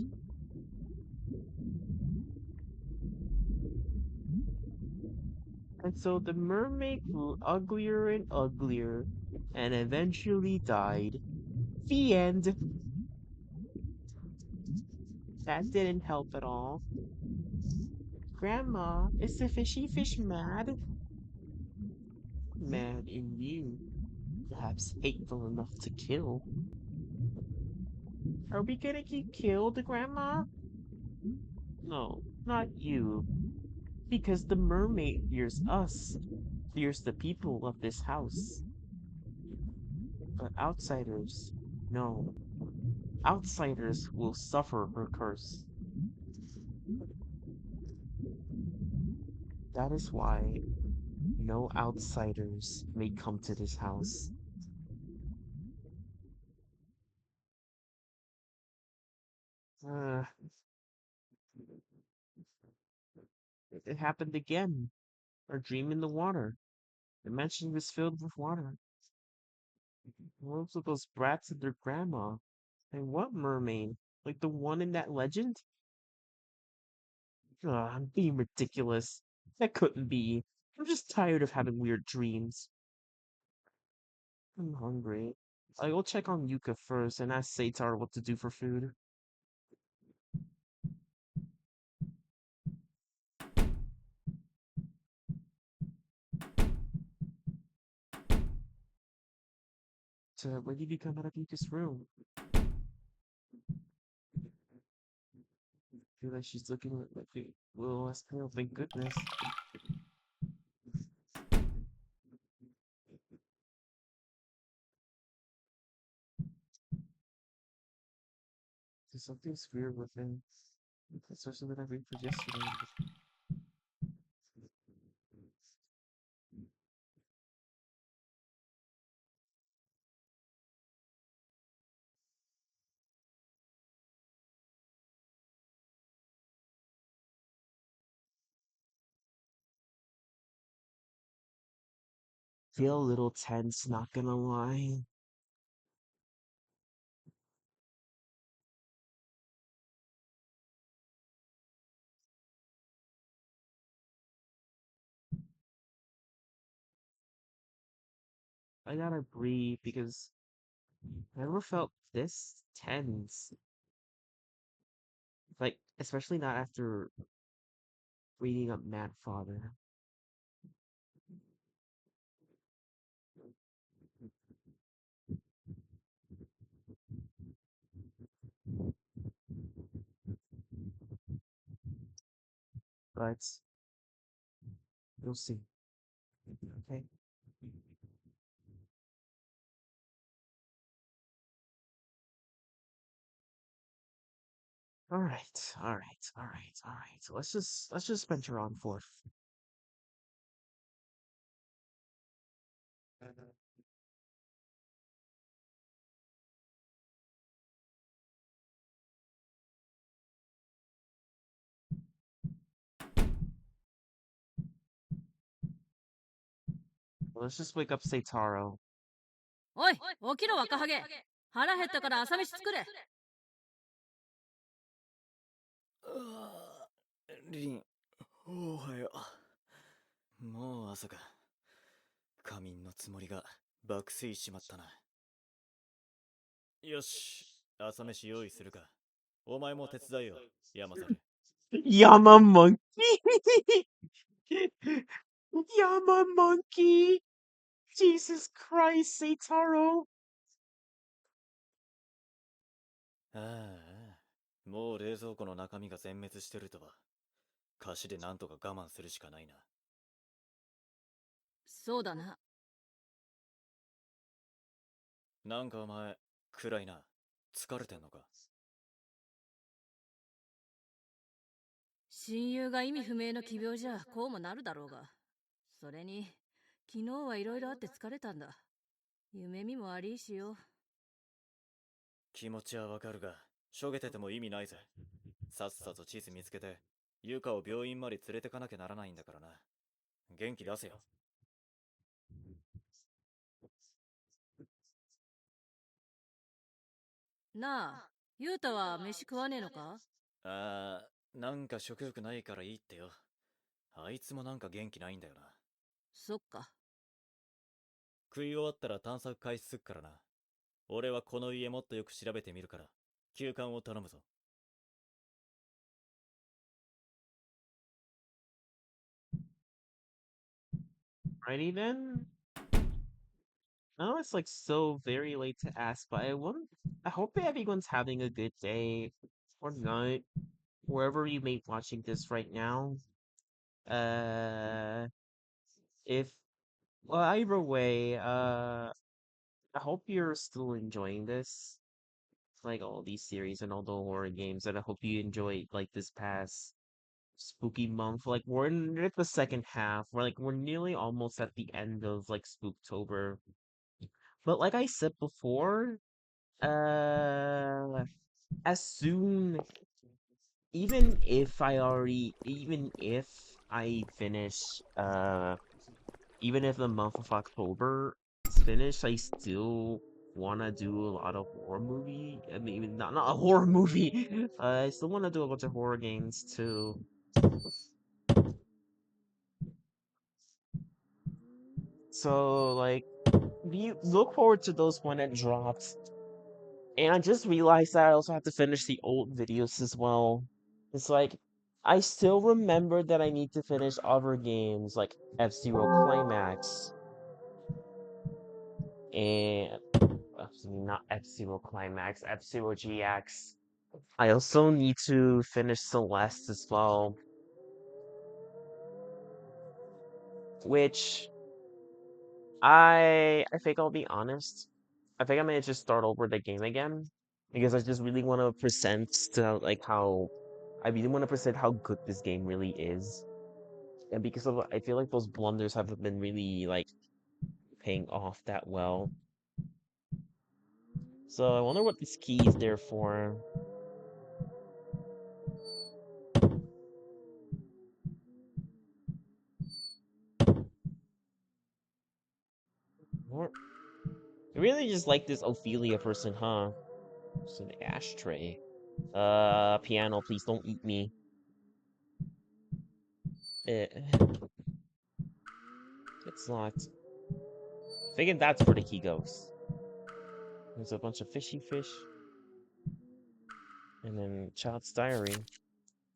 And so the mermaid grew uglier and uglier, and eventually died. The end. That didn't help at all. Grandma, is the fishy fish mad? Mad in you. Perhaps hateful enough to kill. Are we gonna get killed, Grandma? No, not you. Because the mermaid fears us, fears the people of this house. But outsiders, no. Outsiders will suffer her curse. That is why no outsiders may come to this house. Uh, it happened again. Our dream in the water. The mansion was filled with water. What of those brats and their grandma? And what mermaid? Like the one in that legend? Ugh, I'm being ridiculous. That couldn't be. I'm just tired of having weird dreams. I'm hungry. I'll go check on Yuka first and ask Satorl what to do for food. So, when did you come out of Yuka's room? Feel like she's looking like a little less pale, thank goodness. There's something's weird with him. Especially when I read for yesterday. Feel a little tense, not gonna lie. I gotta breathe because I never felt this tense. Like, especially not after reading up Mad Father. But we'll see. Okay? Alright, alright, alright, alright. Let's just venture on forth. Let's just wake up Saitaro. おい、起きろ若ハゲ。腹減ったから朝飯作れ。リン、おはよう。もう朝か。仮眠のつもりが爆睡しまったな。よし、朝飯用意するか。お前も手伝いよ、山猿。Yama monkey! Yama monkey! Jesus Christ, Saitaro! ああ、もう冷蔵庫の中身が全滅してるとは。菓子でなんとか我慢するしかないな。そうだな。なんかお前、暗いな。疲れてんのか。親友が意味不明の奇病じゃこうもなるだろうが。それに、昨日はいろいろあって疲れたんだ。夢見もありしよ。気持ちはわかるが、しょげてても意味ないぜ。さっさと地図見つけて、ユカを病院まで連れてかなきゃならないんだからな。元気出せよ。なあ、ユータは飯食わねえのか？なんか食欲ないからいいってよ。あいつもなんか元気ないんだよな。そっか。食い終わったら探索開始すっからな。俺はこの家もっとよく調べてみるから、休館を頼むぞ。Righty then. I know it's like so very late to ask, but I hope everyone's having a good day or night, wherever you may be watching this right now. Uh, if well, either way, I hope you're still enjoying this, like all these series and all the horror games, and I hope you enjoyed like this past spooky month. Like we're in like the second half. We're nearly almost at the end of like Spooktober. But like I said before, uh, as soon even if I finish even if the month of October is finished, I still wanna do a lot of horror movie. I mean, not a horror movie. I still wanna do a bunch of horror games too. So like, you look forward to those when it drops. And I just realized that I also have to finish the old videos as well. It's like I still remember that I need to finish other games like F-Zero Climax and not F-Zero Climax, F-Zero GX. I also need to finish Celeste as well, which I think I'll be honest. I think I may just start over the game again because I just really want to present to like how I really want to present how good this game really is. And because of I feel like those blunders haven't been really like paying off that well. So I wonder what this key is there for. What? I really just like this Ophelia person, huh? It's an ashtray. Piano, please don't eat me. Eh, it's locked. Thinking that's where the key goes. There's a bunch of fishy fish. And then child's diary.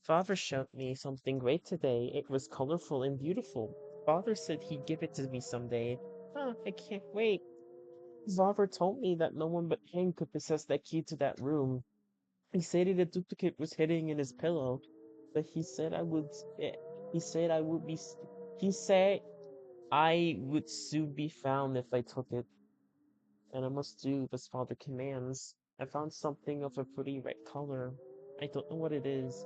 Father showed me something great today. It was colorful and beautiful. Father said he'd give it to me someday. Huh, I can't wait. Father told me that no one but him could possess that key to that room. He said the duplicate was hidden in his pillow, but he said I would. He said I would be. He said I would soon be found if I took it, and I must do as Father commands. I found something of a pretty red color. I don't know what it is.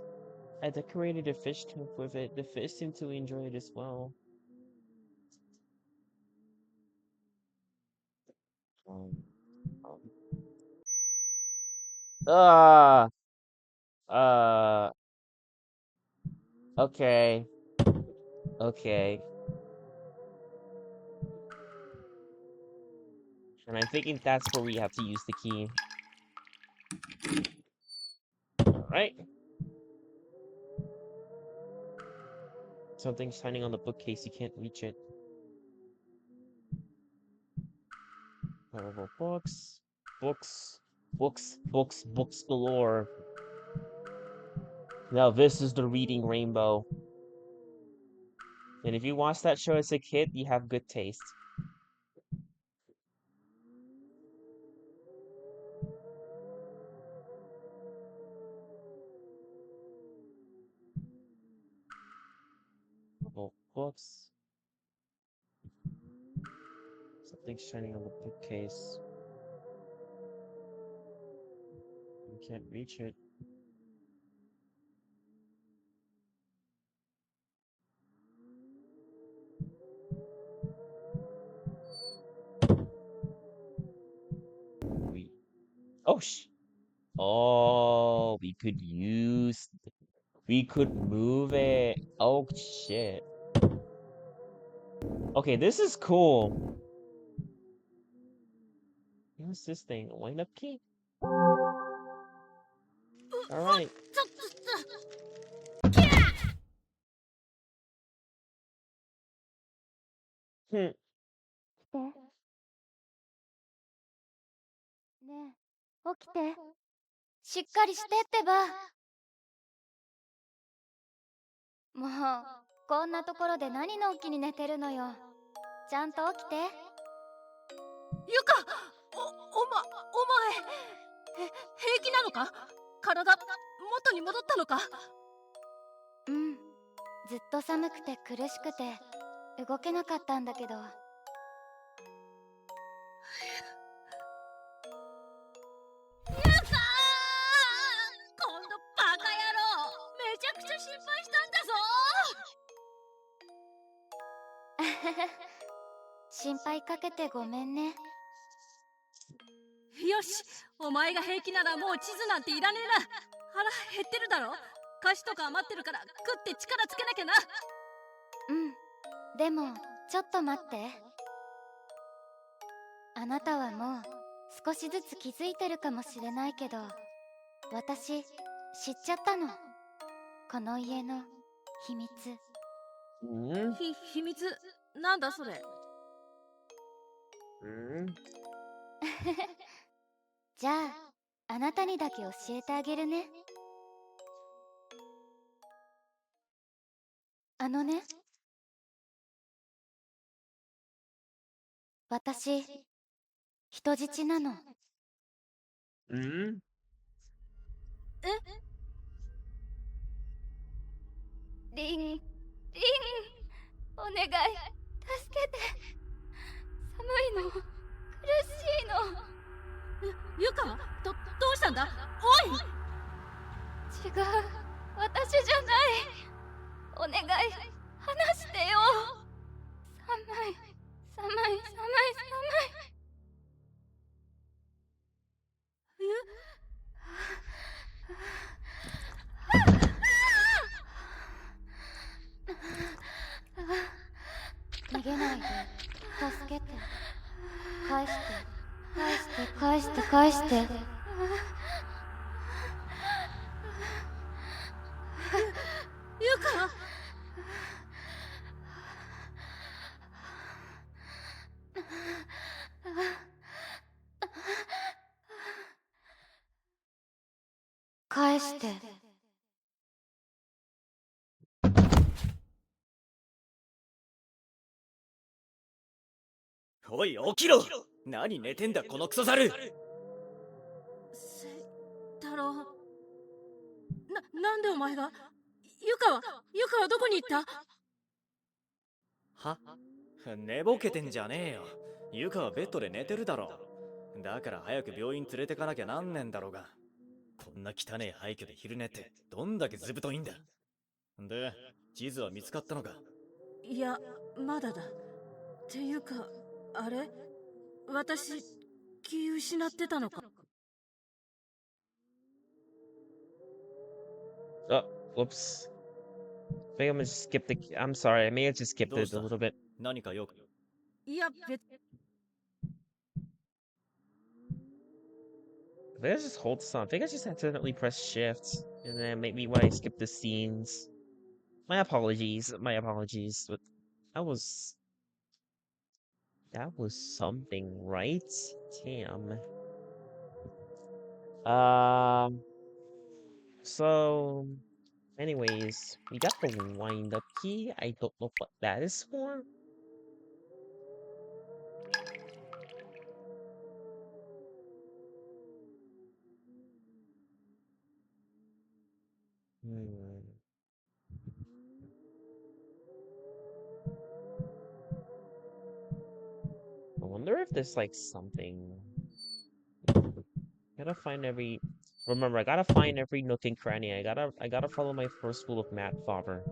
I decorated a fish tank with it. The fish seem to enjoy it as well. Um, um, uh, uh, okay, okay. And I'm thinking that's where we have to use the key. Alright. Something's shining on the bookcase, you can't reach it. Horrible books. Books galore. Now this is the reading rainbow. And if you watched that show as a kid, you have good taste. Horrible books. Something's shining on the bookcase. You can't reach it. We Oh, we could move it. Oh shit. Okay, this is cool. What's this thing? A wind up key? Alright. Hmm. て。ねえ、起きて。しっかりしてってば。もう、こんなところで何のんきに寝てるのよ。ちゃんと起きて。ゆか、お前、平気なのか？体、元に戻ったのか？うん。ずっと寒くて苦しくて、動けなかったんだけど。ゆかー！今度バカ野郎！めちゃくちゃ心配したんだぞ心配かけてごめんね。よし、お前が平気ならもう地図なんていらねえな。腹減ってるだろ？菓子とか余ってるから食って力つけなきゃな。うん。でも、ちょっと待って。あなたはもう少しずつ気づいてるかもしれないけど、私知っちゃったの。この家の秘密。秘密？なんだそれ？じゃあ、あなたにだけ教えてあげるね。あのね、私、人質なの。リン、お願い、助けて。寒いの、苦しいの。ゆか、どうしたんだ？おい！違う、私じゃない。お願い、話してよ。寒い。逃げないで、助けて。返して。ゆか！返して。おい、起きろ！何寝てんだ、このクソザル！太郎。なんでお前が？ゆかはどこに行った？は？寝ぼけてんじゃねえよ。ゆかはベッドで寝てるだろ。だから早く病院連れてかなきゃなんねんだろうが。こんな汚え廃墟で昼寝ってどんだけずぶといんだ。で、地図は見つかったのか？いや、まだだ。っていうか、あれ私、気失ってたのか。Oh, whoops. I think I'm gonna skip the. I'm sorry. I may have just skipped どう it し a た？ little bit. 何か用か？いや、I think I just hold some. I think I just accidentally pressed shift, and then maybe when I skip the scenes. My apologies. My apologies. But that was something, right? Damn. So, anyways, we got the wind-up key. I don't know what that is for. Hmm. I wonder if there's like something. Gotta find every. Remember, I gotta find every nook and cranny. I gotta follow my first rule of Matt Faber.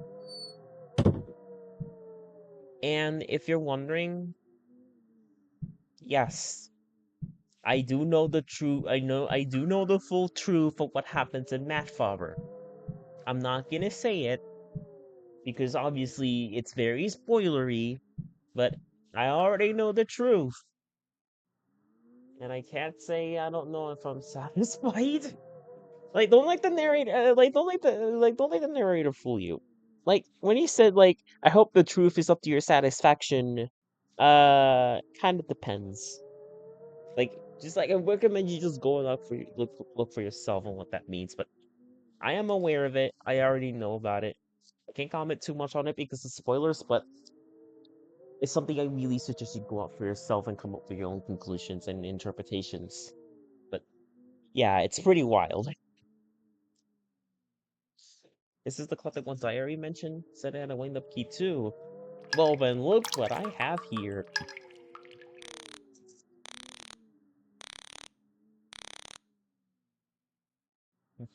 And if you're wondering, yes, I do know the truth. I do know the full truth of what happens in Matt Faber. I'm not gonna say it because obviously it's very spoilery, but I already know the truth. And I can't say I don't know if I'm satisfied. Like, don't let the narrator, don't let the narrator fool you. Like, when he said, like, I hope the truth is up to your satisfaction, kind of depends. Like, just like I recommend you just go and look for yourself on what that means. But I am aware of it. I already know about it. I can't comment too much on it because of spoilers, but it's something I really suggest you go out for yourself and come up with your own conclusions and interpretations. But yeah, it's pretty wild. This is the classic ones I already mentioned. Said it had a wind-up key too. Well, then look what I have here.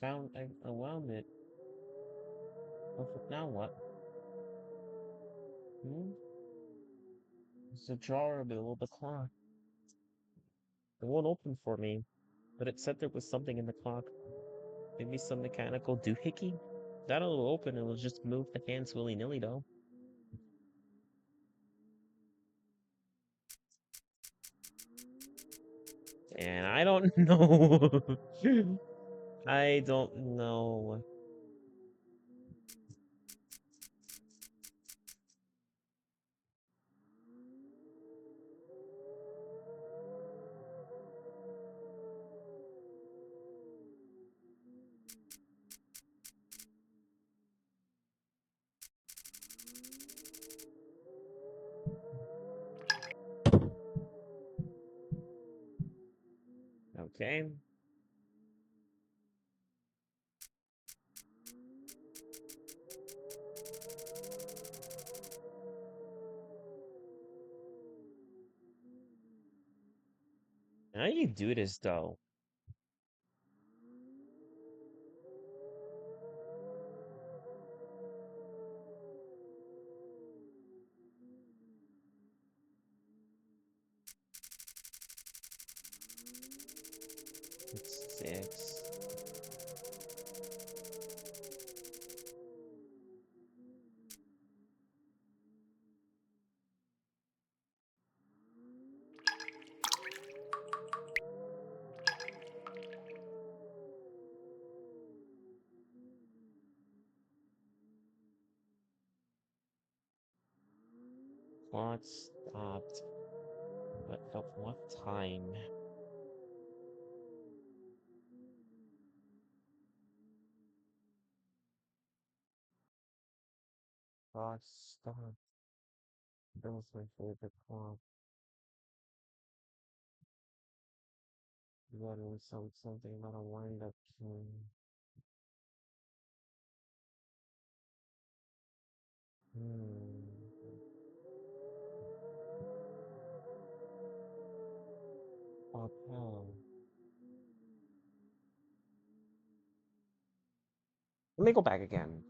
I wound it. Now what? Hmm? It's a drawer below the clock. It won't open for me, but it said there was something in the clock. Maybe some mechanical doohickey? That'll open, it'll just move the hands willy-nilly though. And I don't know. I don't know. Okay. How do you do this though? It's 6. Clock stopped. But at what time? Clock stopped. That was my favorite clock. That was something about a wind-up key. Hmm. What hell? Let me go back again.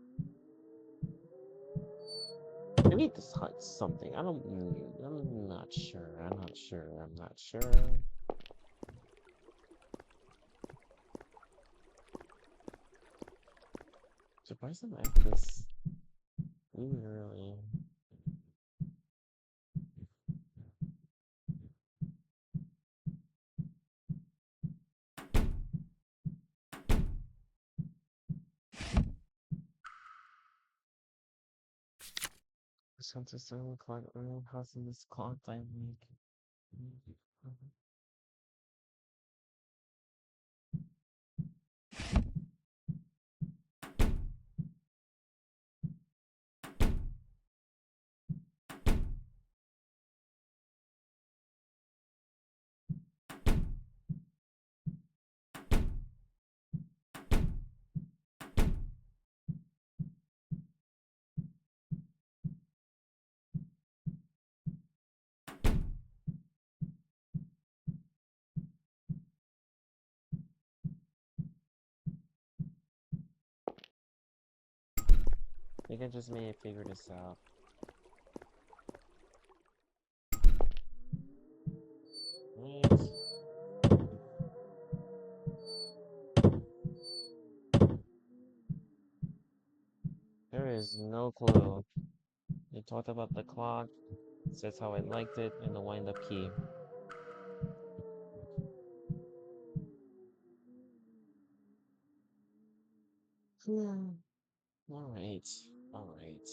Maybe this hunts something. I'm not sure. I'm not sure. Surprised I'm at this really early. Something 7 o'clock. How's in this clock time week? I think I just may have figured this out. Right. There is no clue. They talked about the clock, says how I liked it, and the wind-up key. Alright. Alright.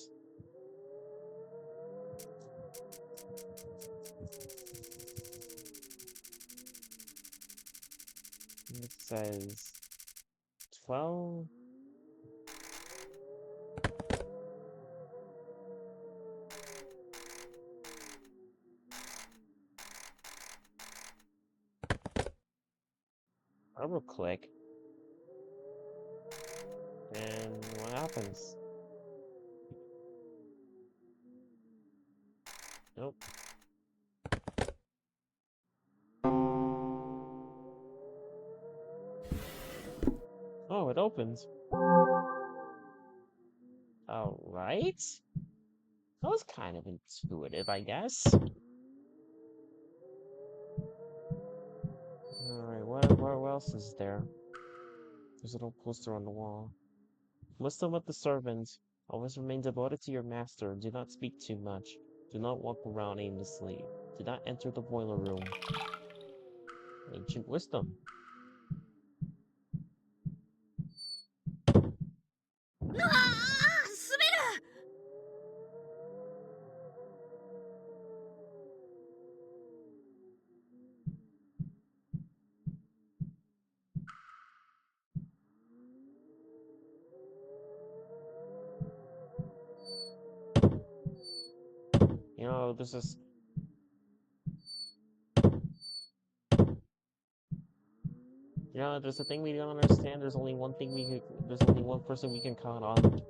It says 12. I will click. And what happens? Nope. Oh, it opens. Alright. That was kind of intuitive, I guess. Alright, what else is there? There's a little poster on the wall. Wisdom of the servant. Always remain devoted to your master. Do not speak too much. Do not walk around aimlessly. Do not enter the boiler room. Ancient wisdom. You know, this is... You know, there's a thing we don't understand. There's only one thing there's only one person we can count on. どう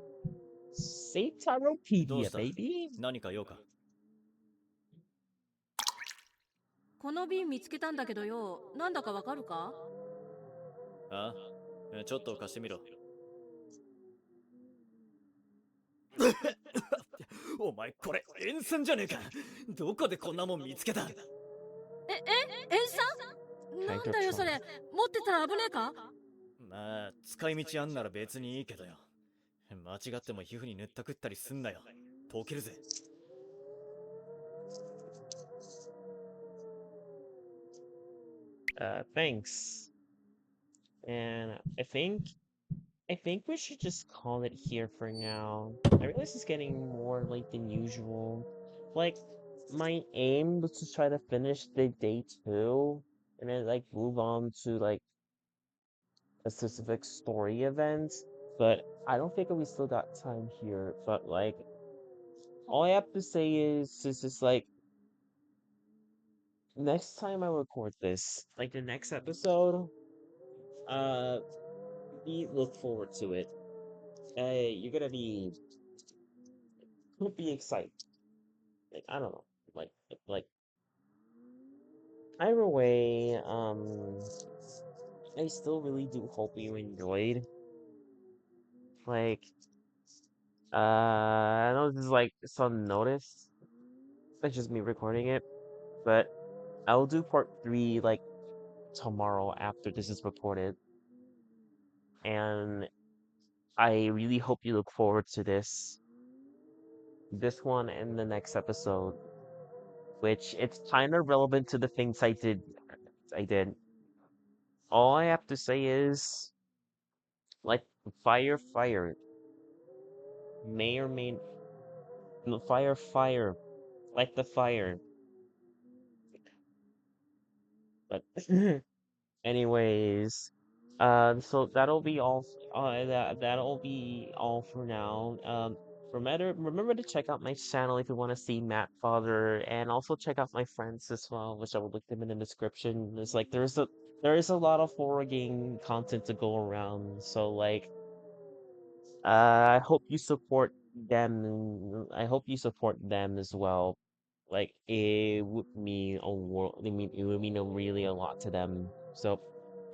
Sataropedia, した baby! 何か用かこの瓶見つけたんだけどよ、なんだかわかるか？あちょっと貸してみろお前これ塩酸じゃねえかどこでこんなもん見つけた塩酸？なんだよそれ、持ってたら危ねえか？まあ使い道あんなら別にいいけどよ間違っても皮膚に塗ったくったりすんなよ溶けるぜ Thanks. And I think we should just call it here for now. I realize it's getting more late than usual. Like, my aim was to try to finish the day 2, and then, like, move on to, like, a specific story event. But I don't think we still got time here. But, like, all I have to say is just, like, next time I record this, like, the next episode, uh, look forward to it. You're gonna be excited. Like, I don't know. Like either way, I still really do hope you enjoyed. Like, I know this is like some notice. It's just me recording it, but I'll do part 3 like tomorrow after this is recorded. And I really hope you look forward to this one and the next episode, which it's kind of relevant to the things I did. All I have to say is, like, fire, may or may, no, fire, like the fire. But anyways, so that'll be all for now. Remember to check out my channel if you want to see Matt Father, and also check out my friends as well, which I will link them in the description. There's like there is a lot of horror game content to go around, so like I hope you support them. I hope you support them as well. Like it would mean a world. I mean, it would mean really a lot to them. So,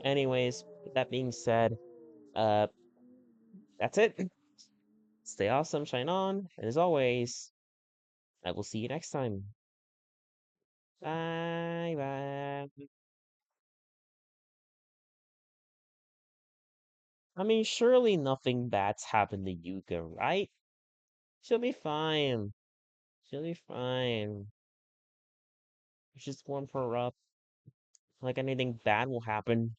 anyways, with that being said, uh, that's it. Stay awesome, shine on, and as always, I will see you next time. Bye bye. I mean, surely nothing bad's happened to Yuka, right? She'll be fine. She'll be fine. Just warm her up. Like anything bad will happen.